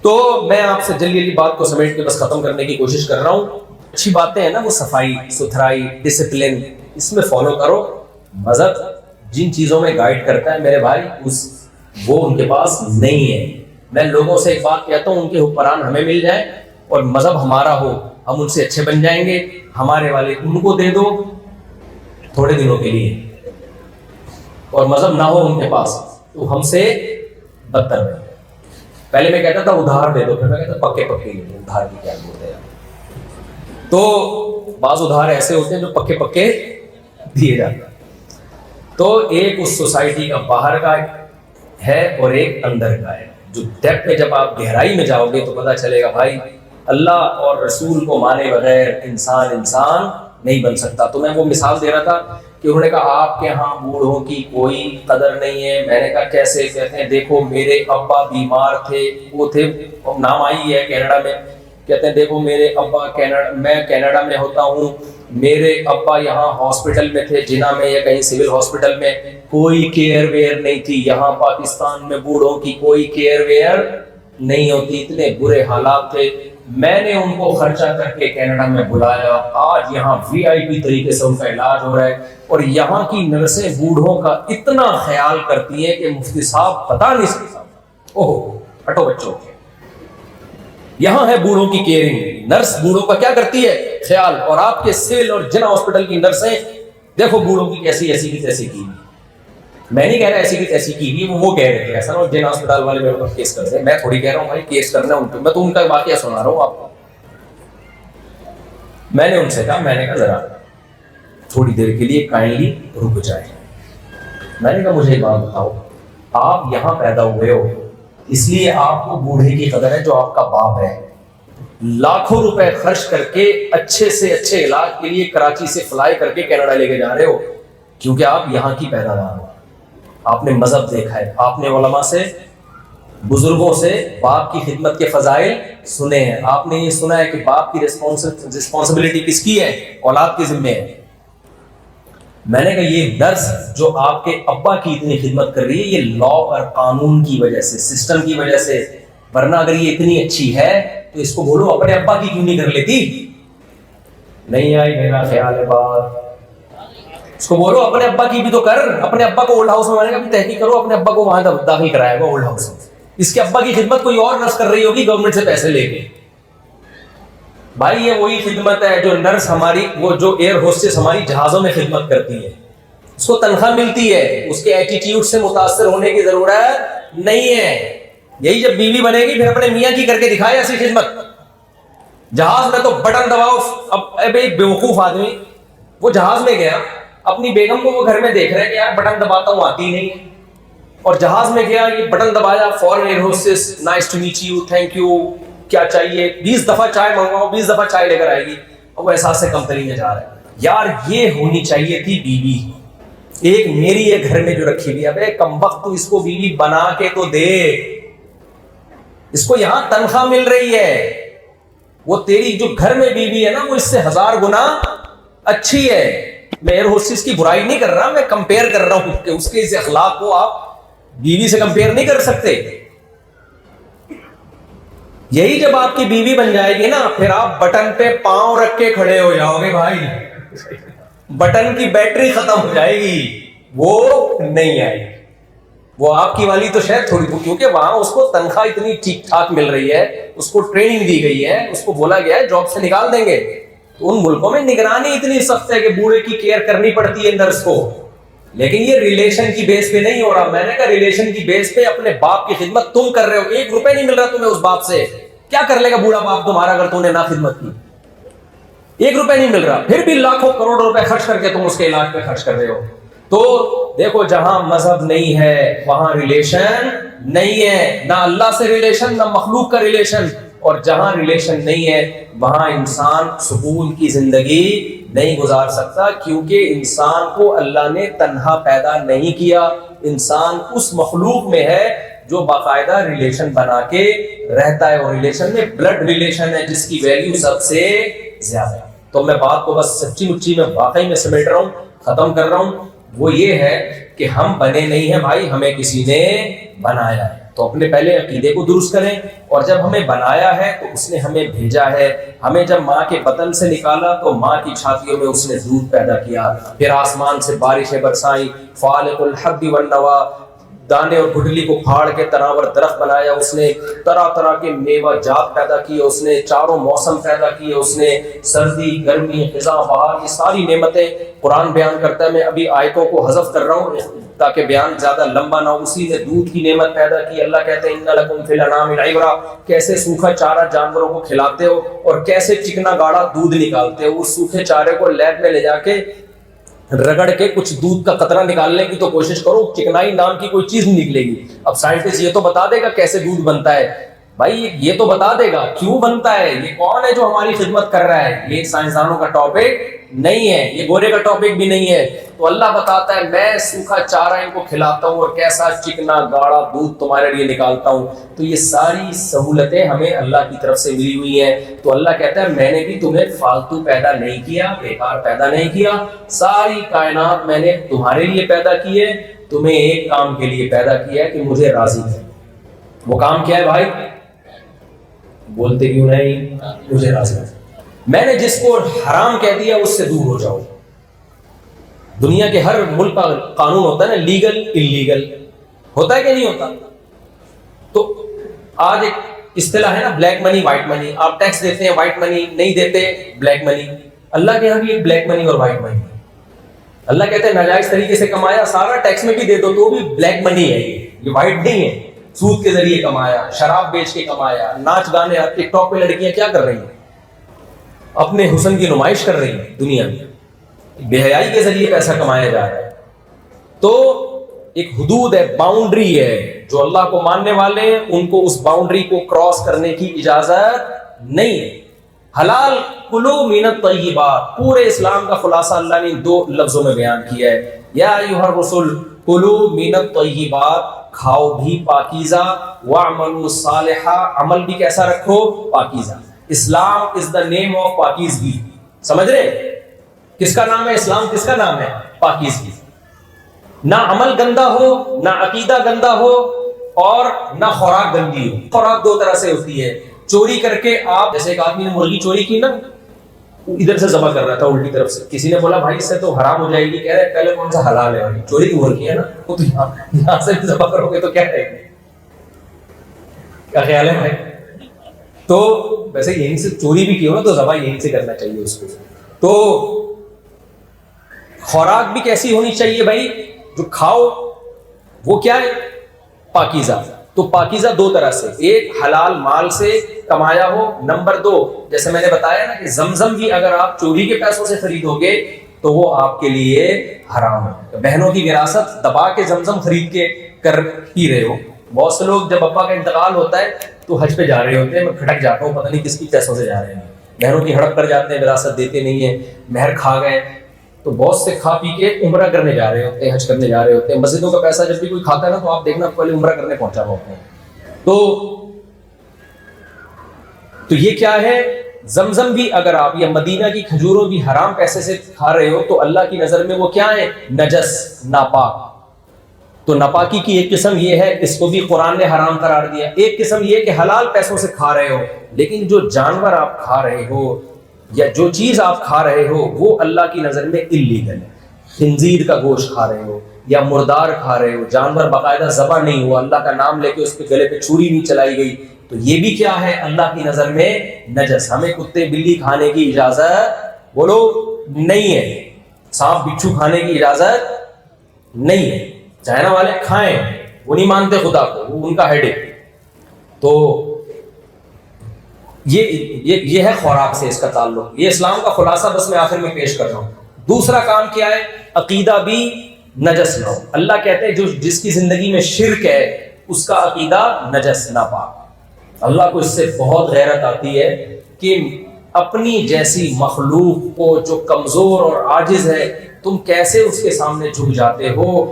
تو میں آپ سے جلدی بات کو سمیٹ کے بس ختم کرنے کی کوشش کر رہا ہوں. اچھی باتیں ہیں نا, وہ صفائی ستھرائی, ڈسپلن, اس میں فالو کرو. مذہب جن چیزوں میں گائیڈ کرتا ہے میرے بھائی, وہ ان کے پاس نہیں ہے. میں لوگوں سے ایک بات کہتا ہوں, ان کے حکمران ہمیں مل جائیں اور مذہب ہمارا ہو, ہم ان سے اچھے بن جائیں گے. ہمارے والے ان کو دے دو تھوڑے دنوں کے لیے, اور مذہب نہ ہو ان کے پاس تو ہم سے بدتر ہے. پہلے میں کہتا تھا ادھار دے دو, پھر میں کہتا پکے ادھار کی کیا بولتے ہیں. تو بعض ادھار ایسے ہوتے ہیں جو پکے دیے جاتے ہیں. تو ایک اس سوسائٹی کا باہر کا ہے اور ایک اندر کا ہے. جو ڈیپتھ میں جب آپ گہرائی میں جاؤ گے تو پتہ چلے گا بھائی اللہ اور رسول کو مانے بغیر انسان نہیں بن سکتا. تو میں وہ مثال دے رہا تھا کہ انہوں نے کہا آپ کے ہاں بوڑھوں کی کوئی قدر نہیں ہے. میں نے کہا کیسے؟ کہتے ہیں دیکھو میرے ابا بیمار تھے, وہ تھے, نام آئی ہے کینیڈا میں. کہتے ہیں دیکھو میرے ابا میں کینیڈا میں ہوتا ہوں, میرے ابا یہاں ہاسپٹل میں تھے, جنا میں یا کہیں سول ہاسپٹل میں, کوئی کیئر ویئر نہیں تھی. یہاں پاکستان میں بوڑھوں کی کوئی کیئر ویئر نہیں ہوتی, اتنے برے حالات تھے. میں نے ان کو خرچہ کر کے کینیڈا میں بلایا، آج یہاں VIP طریقے سے ان کا علاج ہو رہا ہے، اور یہاں کی نرسیں بوڑھوں کا اتنا خیال کرتی ہیں کہ مفتی صاحب بتا نہیں سکتا۔ اوہ ہٹو بچوں کے، یہاں ہے بوڑھوں کی کیئرنگ، نرس بوڑھوں کا کیا کرتی ہے خیال، اور آپ کے سول اور جنا ہاسپٹل کی نرسیں دیکھو بوڑھوں کی کیسی ایسی کی تیسی کی۔ میں نہیں کہہ رہا ایسی کی تیسی کی بھی، وہ کہہ رہے تھے ایسا نہ جن ہاسپٹل والے میرے اوپر کیس کر رہے ہیں، میں تھوڑی کہہ رہا ہوں بھائی کیس کرنا ہے ان پہ، میں تو ان کا واقعہ سنا رہا ہوں آپ کو۔ میں نے ان سے کہا، میں نے کہا ذرا تھوڑی دیر کے لیے کائنڈلی رک جائے۔ میں نے کہا مجھے ایک بات بتاؤ، آپ یہاں پیدا ہوئے ہو اس لیے آپ کو بوڑھے کی قدر ہے جو آپ کا باپ ہے، لاکھوں روپے خرچ کر کے اچھے سے اچھے علاج کے لیے کراچی سے فلائی کر کے کینیڈا لے کے جا رہے ہو، کیونکہ آپ یہاں کی پیداوار ہو، آپ نے مذہب دیکھا ہے، آپ نے علماء سے بزرگوں سے باپ کی خدمت کے فضائل سنے ہیں، آپ نے یہ سنا ہے کہ باپ کی رسپانسبلٹی کس کی ہے، اولاد کے ذمہ ہے۔ میں نے کہا یہ درس جو آپ کے ابا کی اتنی خدمت کر رہی ہے یہ لا اور قانون کی وجہ سے، سسٹم کی وجہ سے، ورنہ اگر یہ اتنی اچھی ہے تو اس کو بولو اپنے ابا کی کیوں نہیں کر لیتی؟ نہیں آئی میرا خیال ہے بات، اس کو بولو اپنے ابا کی بھی تو کر، اپنے ابا کو اولڈ ہاؤس میں، میں نے کہا تحقیق کرو اپنے ابا کو وہاں داخل کرایا ہوا اولڈ ہاؤس میں، اس کے ابا کی خدمت کوئی اور نرس کر رہی ہوگی گورنمنٹ سے پیسے لے کے۔ بھائی یہ وہی خدمت ہے جو نرس ہماری، وہ جو ایئر ہوسٹس ہماری جہازوں میں خدمت کرتی ہے، اس کو تنخواہ ملتی ہے، اس کے ایٹیٹیوڈ سے متاثر ہونے کی ضرورت نہیں ہے۔ یہی جب بیوی بنے گی پھر اپنے میاں کی کر کے دکھائے ایسی خدمت۔ جہاز میں تو بٹن دباؤ، اب ایک بیوقوف آدمی وہ جہاز میں گیا، اپنی بیگم کو وہ گھر میں دیکھ رہے کہ یار بٹن دباتا ہوں آتی نہیں ہے، اور جہاز میں گیا یہ بٹن دبایا، فورن air hostess nice to meet you, thank you, کیا چاہیے، 20 دفعہ چائے منگواؤ، 20 دفعہ چائے لے کر آئے گی، اور وہ احساس سے کمپنی میں جا رہا ہے۔ یار یہ ہونی چاہیے تھی بیوی، ایک میری یہ گھر میں جو رکھی ہوئی، ابے کم وقت تو اس کو بیوی بنا کے تو دے، اس کو یہاں تنخواہ مل رہی ہے، وہ تیری جو گھر میں بیوی ہے نا وہ اس سے 1000 گنا اچھی ہے۔ میں ایئر ہوسٹس کی برائی نہیں کر رہا، میں کمپیئر کر رہا ہوں کہ اس کے اس اخلاق کو آپ بیوی سے کمپیئر نہیں کر سکتے۔ یہی جب آپ کی بیوی بن جائے گی نا پھر آپ بٹن پہ پاؤں رکھ کے کھڑے ہو جاؤ گے بھائی، بٹن کی بیٹری ختم ہو جائے گی، وہ نہیں آئے گی، وہ آپ کی والی تو شاید تھوڑی، کیونکہ وہاں اس کو تنخواہ اتنی ٹھیک ٹھاک مل رہی ہے، اس کو ٹریننگ دی گئی ہے، اس کو بولا گیا ہے جاب سے نکال دیں گے۔ ان ملکوں میں نگرانی اتنی سخت ہے کہ بوڑھے کی کیئر کرنی پڑتی ہے نرس کو، لیکن یہ ریلیشن کی بیس پہ نہیں ہو رہا۔ میں نے کہا ریلیشن کی بیس پہ اپنے باپ کی خدمت تم کر رہے ہو، 1 روپے نہیں مل رہا تمہیں اس باپ سے، کیا کر لے گا بوڑھا باپ تمہارا اگر تم نے نہ خدمت کی؟ 1 روپے نہیں مل رہا، پھر بھی لاکھوں کروڑ روپے خرچ کر کے تم اس کے علاج پہ خرچ کر رہے ہو۔ تو دیکھو جہاں مذہب نہیں ہے وہاں ریلیشن نہیں ہے، نہ اللہ سے ریلیشن نہ مخلوق کا ریلیشن، اور جہاں ریلیشن نہیں ہے وہاں انسان سکون کی زندگی نہیں گزار سکتا، کیونکہ انسان کو اللہ نے تنہا پیدا نہیں کیا، انسان اس مخلوق میں ہے جو باقاعدہ ریلیشن بنا کے رہتا ہے، اور ریلیشن میں بلڈ ریلیشن ہے جس کی ویلیو سب سے زیادہ ہے۔ تو میں بات کو بس سچی مچی میں واقعی میں سمیٹ رہا ہوں، ختم کر رہا ہوں، وہ یہ ہے کہ ہم بنے نہیں ہیں بھائی، ہمیں کسی نے بنایا ہے، تو اپنے پہلے عقیدے کو درست کریں، اور جب ہمیں بنایا ہے تو اس نے ہمیں بھیجا ہے، ہمیں جب ماں کے بطن سے نکالا تو ماں کی چھاتیوں میں اس نے دودھ پیدا کیا، پھر آسمان سے بارشیں برسائیں، فالق الحب والنوا، دانے اور گٹلی کو پھاڑ کے تناور درخت بنایا، اس نے طرح طرح کے میوہ جات پیدا کیے، اس نے چاروں موسم پیدا کیے، اس نے سردی گرمی خزاں بہار، یہ ساری نعمتیں قرآن بیان کرتا ہے۔ میں ابھی آیتوں کو حذف کر رہا ہوں تاکہ بیان زیادہ لمبا نہ ہو۔ اسی نے دودھ کی نعمت پیدا کی، اللہ کہتے ہیں ان لکم فی الانعام عبرۃ، کیسے سوکھا چارہ جانوروں کو کھلاتے ہو اور کیسے چکنا گاڑا دودھ نکالتے ہو، اس سوکھے چارے کو لیب میں لے جا کے رگڑ کے کچھ دودھ کا قطرہ نکالنے کی تو کوشش کرو، چکنائی نام کی کوئی چیز نہیں نکلے گی۔ اب سائنٹسٹ یہ تو بتا دے گا کیسے دودھ بنتا ہے، بھائی یہ تو بتا دے گا کیوں بنتا ہے، یہ کون ہے جو ہماری خدمت کر رہا ہے، یہ سائنسدانوں کا ٹاپک نہیں ہے، یہ گورے کا ٹاپک بھی نہیں ہے۔ تو اللہ بتاتا ہے میں سوکھا چارہ ان کو کھلاتا ہوں اور کیسا چکنا گاڑا دودھ تمہارے لیے نکالتا ہوں۔ تو یہ ساری سہولتیں ہمیں اللہ کی طرف سے ملی ہوئی ہیں۔ تو اللہ کہتا ہے میں نے بھی تمہیں فالتو پیدا نہیں کیا، بیکار پیدا نہیں کیا، ساری کائنات میں نے تمہارے لیے پیدا کی ہے، تمہیں ایک کام کے لیے پیدا کیا ہے کہ مجھے راضی ہے۔ وہ کام کیا ہے بھائی؟ بولتے کیوں نہیں؟ مجھے راضی. میں نے جس کو حرام کہہ دیا اس سے دور ہو جاؤ. دنیا کے ہر ملک کا قانون ہوتا ہے نا، لیگل انلیگل، ہوتا ہے کہ نہیں ہوتا؟ تو آج ایک اصطلاح ہے نا، بلیک منی وائٹ منی. آپ ٹیکس دیتے ہیں وائٹ منی، نہیں دیتے بلیک منی. اللہ کے یہاں بھی ایک بلیک منی اور وائٹ منی. اللہ کہتے ہیں ناجائز طریقے سے کمایا سارا ٹیکس میں بھی دے دو تو بھی بلیک منی ہے، یہ وائٹ نہیں ہے. سود کے ذریعے کمایا، شراب بیچ کے کمایا، ناچ گانے. ٹک ٹاک پہ لڑکیاں کیا کر رہی ہیں؟ اپنے حسن کی نمائش کر رہی ہیں دنیا میں، بے حیائی کے ذریعے پیسہ کمایا جا رہا ہے. تو ایک حدود ہے، باؤنڈری ہے، جو اللہ کو ماننے والے ہیں ان کو اس باؤنڈری کو کراس کرنے کی اجازت نہیں ہے. حلال کلو من الطیبات، پورے اسلام کا خلاصہ اللہ نے 2 لفظوں میں بیان کیا ہے. یا ایھا الرسل کلو من الطیبات، کھاؤ بھی پاکیزہ، واعملوا صالحا، عمل بھی کیسا رکھو؟ پاکیزہ. اسلام از دا نیم آف پاکیزگی. سمجھ رہے؟ کس کا نام ہے اسلام؟ کس کا نام ہے؟ پاکیزگی. نہ عمل گندا ہو، نہ عقیدہ گندا ہو، اور نہ خوراک گندی ہو. خوراک 2 طرح سے ہوتی ہے. چوری کر کے آپ، جیسے ایک آدمی نے مرغی چوری کی نا، ادھر سے ذبح کر رہا تھا الٹی طرف سے، کسی نے بولا بھائی اس سے تو حرام ہو جائے گی. کہہ رہے پہلے کون سا حلال ہے بھائی؟ چوری کی مرغی ہے نا، وہ تو یہاں سے ذبح کرو گے تو کیا رہے گی؟ کیا خیال ہے بھائی؟ تو ویسے یہیں سے چوری بھی کی ہو نا تو ذبح یہیں سے کرنا چاہیے اس کو. تو خوراک بھی کیسی ہونی چاہیے بھائی؟ جو کھاؤ وہ کیا ہے؟ پاکیزہ. تو پاکیزہ 2 طرح سے، ایک حلال مال سے کمایا ہو، نمبر 2 جیسے میں نے بتایا نا کہ زمزم بھی اگر آپ چوری کے پیسوں سے خریدو گے تو وہ آپ کے لیے حرام ہے. بہنوں کی وراثت دبا کے زمزم خرید کے کر پی رہے ہو. بہت سے لوگ جب ابا کا انتقال ہوتا ہے تو حج پہ جا رہے ہوتے ہیں، میں کھٹک جاتا ہوں پتہ نہیں کس کی پیسوں سے جا رہے ہیں. بہنوں کی ہڑپ کر جاتے ہیں، وراثت دیتے نہیں ہیں، مہر کھا گئے. تو بہت سے کھا پی کے عمرہ کرنے جا رہے ہوتے ہیں، حج کرنے جا رہے ہوتے ہیں. مسجدوں کا پیسہ جب بھی کوئی کھاتا ہے نا تو آپ دیکھنا پہلے عمرہ کرنے پہنچا ہوا ہوتے ہیں. تو یہ کیا ہے؟ زمزم بھی اگر آپ یا مدینہ کی کھجوروں بھی حرام پیسے سے کھا رہے ہو تو اللہ کی نظر میں وہ کیا ہے؟ نجس، ناپاک. تو ناپاکی کی ایک قسم یہ ہے، اس کو بھی قرآن نے حرام قرار دیا. ایک قسم یہ کہ حلال پیسوں سے کھا رہے ہو، لیکن جو جانور آپ کھا رہے ہو یا جو چیز آپ کھا رہے ہو وہ اللہ کی نظر میں اللیگل ہے. خنزیر کا گوشت کھا رہے ہو یا مردار کھا رہے ہو، جانور باقاعدہ ذبح نہیں ہوا، اللہ کا نام لے کے اس پہ گلے پہ چھری نہیں چلائی گئی، تو یہ بھی کیا ہے؟ اللہ کی نظر میں نجس. ہمیں کتے بلی کھانے کی اجازت بولو نہیں ہے. سانپ بچھو کھانے کی اجازت نہیں ہے. چائنا والے کھائیں، وہ نہیں مانتے خدا کو، وہ ان کا ہیڈ ہے. تو یہ ہے خوراک سے اس کا تعلق. یہ اسلام کا خلاصہ بس میں آخر میں پیش کر رہا ہوں. دوسرا کام کیا ہے؟ عقیدہ بھی نجس نہ ہو. اللہ کہتے ہیں جس کی زندگی میں شرک ہے اس کا عقیدہ نجس، ناپاک. اللہ کو اس سے بہت غیرت آتی ہے کہ اپنی جیسی مخلوق کو جو کمزور اور عاجز ہے تم کیسے اس کے سامنے جھک جاتے ہو.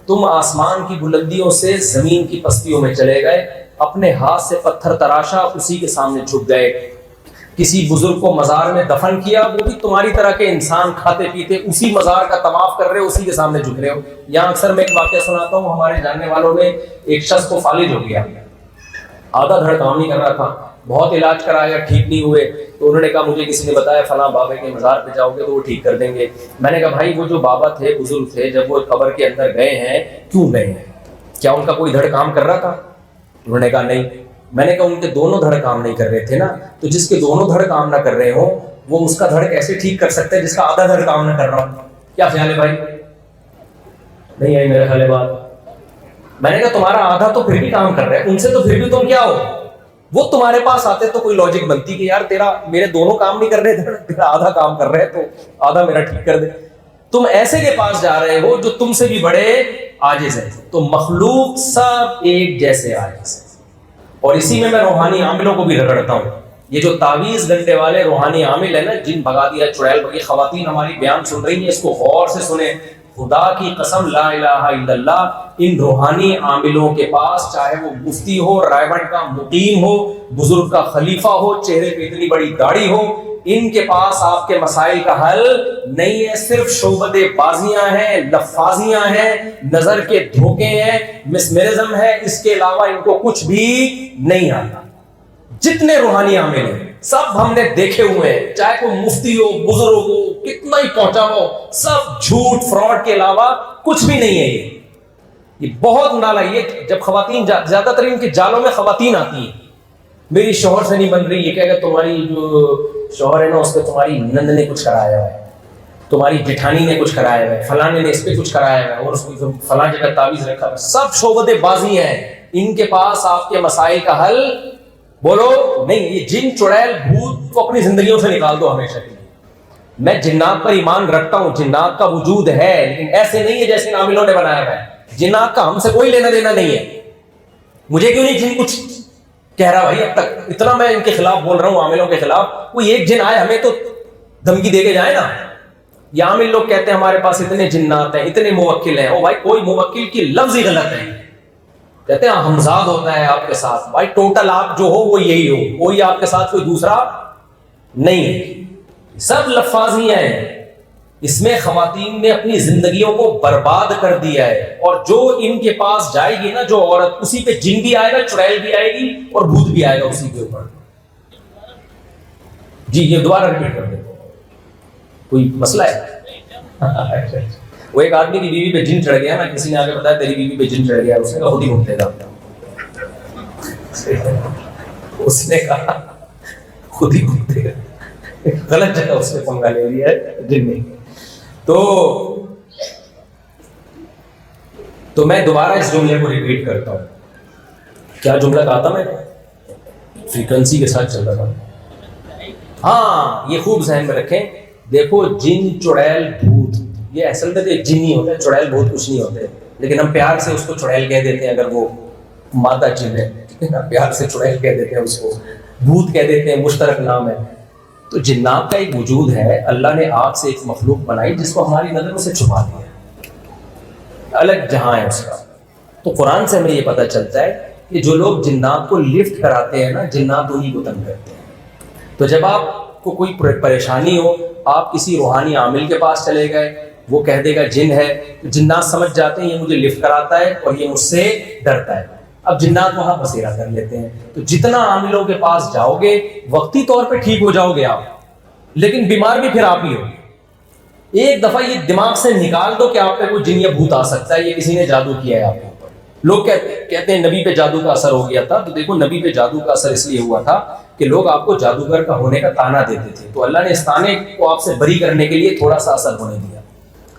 تم آسمان کی بلندیوں سے زمین کی پستیوں میں چلے گئے، اپنے ہاتھ سے پتھر تراشا، اسی کے سامنے جھک گئے. کسی بزرگ کو مزار میں دفن کیا، وہ بھی تمہاری طرح کے انسان کھاتے پیتے اسی مزار کا طواف کر رہے ہو، اسی کے سامنے جھک رہے ہو. یہاں اکثر میں ایک واقعہ سناتا ہوں. ہمارے جاننے والوں میں ایک شخص کو فالج ہو گیا، آدھا دھڑ کام نہیں کر رہا تھا، بہت علاج کرایا، ٹھیک نہیں ہوئے. تو انہوں نے کہا مجھے کسی نے بتایا فلاں بابا کے مزار پہ جاؤ گے تو وہ ٹھیک کر دیں گے. میں نے کہا بھائی وہ جو بابا تھے، بزرگ تھے، جب وہ قبر کے اندر گئے ہیں کیوں گئے ہیں؟ کیا ان کا کوئی دھڑ کام کر رہا تھا؟ انہوں نے کہا نہیں. میں نے کہا ان کے دونوں دھڑ کام نہیں کر رہے تھے نا، تو جس کے دونوں دھڑ کام نہ کر رہے ہوں وہ اس کا دھڑ کیسے ٹھیک کر سکتے ہیں جس کا آدھا دھڑ کام نہ کر رہا ہوں؟ کیا خیال ہے بھائی؟ نہیں آئی میرا خیال ہے بات. میں نے کہا تمہارا آدھا تو پھر بھی کام کر رہا ہے، ان سے تو پھر بھی تم کیا ہو؟ وہ تمہارے پاس آتے تو کوئی لاجک بنتی کہ یار میرے دونوں کام نہیں کر رہے، تیرا آدھا کام کر رہے تو آدھا میرا ٹھیک کر دے. تم ایسے کے پاس جا رہے ہو جو تم سے بھی بڑے عاجز ہیں. تو مخلوق سب ایک جیسے عاجز ہیں. اور اسی میں روحانی عاملوں کو بھی رگڑتا ہوں. یہ جو تعویذ گھنٹے والے روحانی عامل ہیں نا، جن بھگا دیا چڑیل بگی، خواتین ہماری بیان سن رہی ہیں، اس کو غور سے سنیں. خدا کی قسم لا الہ الا اللہ، ان روحانی عاملوں کے پاس چاہے وہ مفتی ہو، رائے کا مقیم ہو، بزرگ کا خلیفہ ہو، چہرے پہ اتنی بڑی داڑھی ہو، ان کے پاس آپ کے مسائل کا حل نہیں ہے. صرف شعبدے بازیاں ہیں، لفاظیاں ہیں، نظر کے دھوکے ہیں، مسمرزم ہے، اس کے علاوہ ان کو کچھ بھی نہیں آتا. جتنے روحانی عامل ہیں سب ہم نے دیکھے ہوئے ہیں, چاہے کوئی مفتی ہو, بزرگ ہو, کتنا ہی پہنچا ہو, سب جھوٹ فراڈ کے علاوہ کچھ بھی نہیں ہے. یہ بہت نالا. یہ جب خواتین زیادہ تر ان کے جالوں میں خواتین آتی ہیں, میری شوہر سے نہیں بن رہی, یہ کہے گا تمہاری جو شوہر ہے نا اس پہ تمہاری نند نے کچھ کرایا ہے, تمہاری جٹھانی نے کچھ کرایا ہے, فلاں نے اس پہ کچھ کرایا ہے, اور اس کو فلاں جگہ تعویذ رکھا ہے. سب شعبدے بازی ہیں. ان کے پاس آپ کے مسائل کا حل بولو نہیں. یہ جن چڑیل بھوت کو اپنی زندگیوں سے نکال دو ہمیشہ کے لیے. میں جنات پر ایمان رکھتا ہوں, جنات کا وجود ہے, لیکن ایسے نہیں ہے جیسے ان عاملوں نے بنایا ہے. جنات کا ہم سے کوئی لینا دینا نہیں ہے. مجھے کیوں نہیں جن کچھ کہہ رہا بھائی, اب تک اتنا میں ان کے خلاف بول رہا ہوں, عاملوں کے خلاف. کوئی ایک جن آئے ہمیں تو دھمکی دے کے جائے نا. یہ عامل لوگ کہتے ہیں ہمارے پاس اتنے جنات ہیں, اتنے موکل ہیں. او بھائی کوئی موکل کی لفظ ہی غلط ہے. کہتے ہیں ہمزاد ہوتا ہے آپ کے ساتھ. بھائی ٹوٹل آپ جو ہو وہ یہی ہو, کوئی آپ کے ساتھ کوئی دوسرا نہیں ہے. سب لفاظ ہی ہیں. اس میں خواتین نے اپنی زندگیوں کو برباد کر دیا ہے. اور جو ان کے پاس جائے گی نا جو عورت, اسی پہ جن بھی آئے گا, چڑیل بھی آئے گی, اور بھوت بھی آئے گا اسی کے اوپر. جی یہ دوبارہ ریپیٹ کر دیتا ہوں, کوئی مسئلہ ہے؟ وہ ایک آدمی کی بیوی پہ جن چڑھ گیا نا, کسی نے آگے بتایا تیری بیوی پہ جن چڑھ گیا, اس نے کہا خود ہی گھومتے گا. اس نے کہا خود ہی گھومتے گا. غلط جگہ اس نے پنگا لے لیا ہے جن نے. تو میں دوبارہ اس جملے کو ریپیٹ کرتا ہوں. کیا جملہ کہا تھا میں؟ فریکوینسی کے ساتھ چل رہا تھا. ہاں یہ خوب ذہن میں رکھیں. دیکھو جن چڑیل بھوت یہ اصل میں جن ہی ہوتے ہیں, چڑیل بھوت کچھ نہیں ہوتے, لیکن ہم پیار سے اس کو چڑیل کہہ دیتے ہیں. اگر وہ مادہ جن ہے پیار سے چڑیل کہہ دیتے ہیں, اس کو بھوت کہہ دیتے ہیں, مشترک نام ہے. تو جنات کا ایک وجود ہے. اللہ نے آگ سے ایک مخلوق بنائی جس کو ہماری نظروں سے چھپا دیا, الگ جہاں ہے اس کا. تو قرآن سے ہمیں یہ پتہ چلتا ہے کہ جو لوگ جنات کو لفٹ کراتے ہیں نا, جنات انہیں کو تنگ کرتے ہیں. تو جب آپ کو کوئی پریشانی ہو, آپ کسی روحانی عامل کے پاس چلے گئے, وہ کہہ دے گا جن ہے, تو جنات سمجھ جاتے ہیں یہ مجھے لفٹ کراتا ہے اور یہ مجھ سے ڈرتا ہے. اب جنات وہاں بسیرا کر لیتے ہیں. تو جتنا عاملوں کے پاس جاؤ گے وقتی طور پہ ٹھیک ہو جاؤ گے آپ, لیکن بیمار بھی پھر آپ ہی ہو. ایک دفعہ یہ دماغ سے نکال دو کہ آپ پہ کوئی جن یا بھوت آ سکتا ہے, یہ کسی نے جادو کیا ہے آپ کے اوپر. لوگ کہتے ہیں نبی پہ جادو کا اثر ہو گیا تھا. تو دیکھو نبی پہ جادو کا اثر اس لیے ہوا تھا کہ لوگ آپ کو جادوگر کا ہونے کا تانا دیتے تھے. تو اللہ نے اس تانے کو آپ سے بری کرنے کے لیے تھوڑا سا اثر ہونے دیا,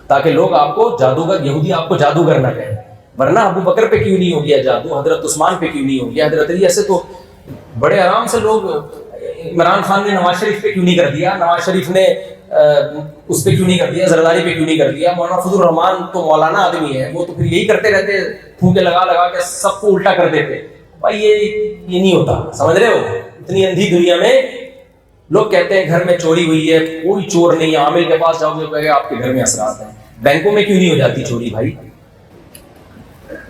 تاکہ لوگ آپ کو جادوگر, یہودی آپ کو جادوگر نہ کہیں. ورنہ ابو بکر پہ کیوں نہیں ہو گیا جادو, حضرت عثمان پہ کیوں نہیں ہو گیا, حضرت علی, ایسے تو بڑے آرام سے لوگ. عمران خان نے نواز شریف پہ کیوں نہیں کر دیا, نواز شریف نے اس پہ کیوں نہیں کر دیا, زرداری پہ کیوں نہیں کر دیا. مولانا فضل الرحمان تو مولانا آدمی ہے, وہ تو پھر یہی کرتے رہتے, پھونکے لگا لگا کے سب کو الٹا کر دیتے. بھائی یہ نہیں ہوتا, سمجھ رہے ہو. اتنی اندھی دنیا میں لوگ کہتے ہیں گھر میں چوری ہوئی ہے, کوئی چور نہیں ہے. عامل کے پاس جاؤ گے آپ کے گھر میں اثرات ہیں. بینکوں میں کیوں نہیں ہو جاتی چوری بھائی؟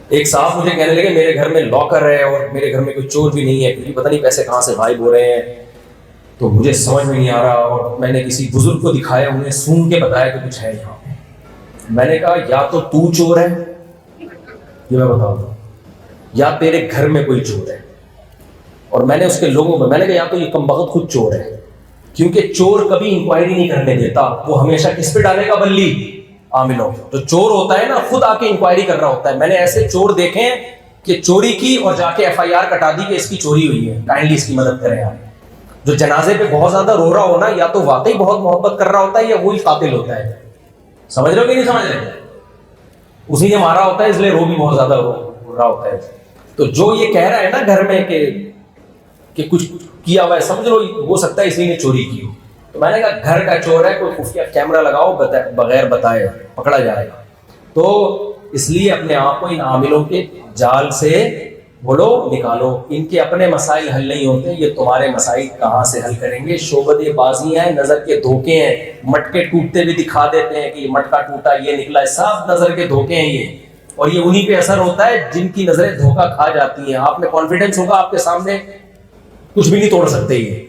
ایک صاحب مجھے کہنے لگے میرے گھر میں لاکر ہے اور میرے گھر میں کوئی چور بھی نہیں ہے, کیونکہ پتہ نہیں پیسے کہاں سے غائب ہو رہے ہیں. تو مجھے سمجھ میں نہیں آ رہا, اور میں نے کسی بزرگ کو دکھایا, انہیں سون کے بتایا کہ کچھ ہے یہاں. میں نے کہا یا تو چور ہے, یہ میں بتاؤں گا, یا تیرے گھر میں کوئی چور ہے. اور میں نے اس کے لوگوں کو میں نے کہا یا تو یہ کمبخت خود چور ہے, کیونکہ چور کبھی انکوائری نہیں کرنے دیتا, وہ ہمیشہ کس پہ ڈالے گا, بلی عاملوں. جو چور ہوتا ہے نا خود آ کے انکوائری کر رہا ہوتا ہے. میں نے ایسے چور دیکھے ہیں کہ چوری کی اور جا کے FIR کٹا دی کہ اس کی چوری ہوئی ہے, کائنڈلی اس کی مدد کریں آپ. جو جنازے پہ بہت زیادہ رو رہا ہو نا, یا تو واقعی بہت محبت کر رہا ہوتا ہے یا وہی قاتل ہوتا ہے. سمجھ رہے ہو کہ نہیں سمجھ رہے؟ اسی نے مارا ہوتا ہے اس لیے رو بھی بہت زیادہ رو رہا ہوتا ہے. تو جو یہ کہہ رہا ہے نا گھر میں کہ کچھ کیا ہوا ہے, سمجھ لو ہو سکتا ہے اسی نے چوری کی ہو. تو میں نے کہا گھر کا چور ہے, کوئی خفیہ کیمرہ لگاؤ, بغیر بتائے پکڑا جائے گا. تو اس لیے اپنے آپ کو ان عاملوں کے جال سے بولو نکالو. ان کے اپنے مسائل حل نہیں ہوتے, یہ تمہارے مسائل کہاں سے حل کریں گے؟ شعبدے بازی ہیں, نظر کے دھوکے ہیں. مٹکے ٹوٹتے بھی دکھا دیتے ہیں کہ یہ مٹکا ٹوٹا, یہ نکلا ہے, سب نظر کے دھوکے ہیں یہ. اور یہ انہی پہ اثر ہوتا ہے جن کی نظریں دھوکا کھا جاتی ہیں. آپ میں کانفیڈنس ہوگا, آپ کے سامنے کچھ بھی نہیں توڑ سکتے. یہ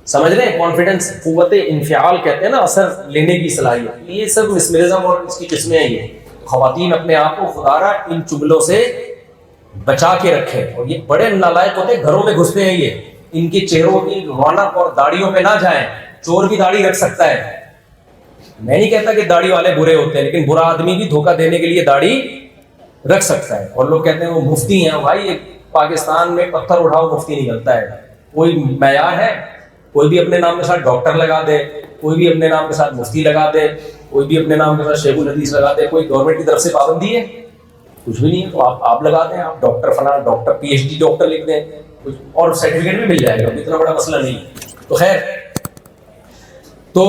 سمجھ رہے ہیں, کانفیڈنس, قوت انفعال کہتے ہیں نا, اثر لینے کی صلاحیت. یہ سب مسمرزم اور اس کی قسمیں ہیں. یہ خواتین اپنے آپ کو خدا را ان چگلوں سے بچا کے رکھے. اور یہ بڑے نالائق ہوتے ہیں, گھروں میں گھستے ہیں, یہ ان کے چہروں کی رونق اور داڑھیوں پہ نہ جائیں. چور بھی داڑھی رکھ سکتا ہے. میں نہیں کہتا کہ داڑھی والے برے ہوتے ہیں, لیکن برا آدمی بھی دھوکہ دینے کے لیے داڑھی رکھ سکتا ہے. اور لوگ کہتے ہیں وہ مفتی ہیں. بھائی پاکستان میں پتھر اٹھاؤ مفتی نکلتا ہے. کوئی معیار ہے؟ کوئی بھی اپنے نام کے ساتھ ڈاکٹر لگا دے, کوئی بھی اپنے نام کے ساتھ مفتی لگا دے, کوئی بھی اپنے نام کے ساتھ شیخ الحدیث لگا دے. کوئی گورنمنٹ کی طرف سے پابندی ہے؟ کچھ بھی نہیں ہے. تو آپ لگا دیں, آپ ڈاکٹر فلاں doctor P H D doctor لکھ دیں اور سرٹیفکیٹ بھی مل جائے گا, اتنا بڑا مسئلہ نہیں. تو خیر, تو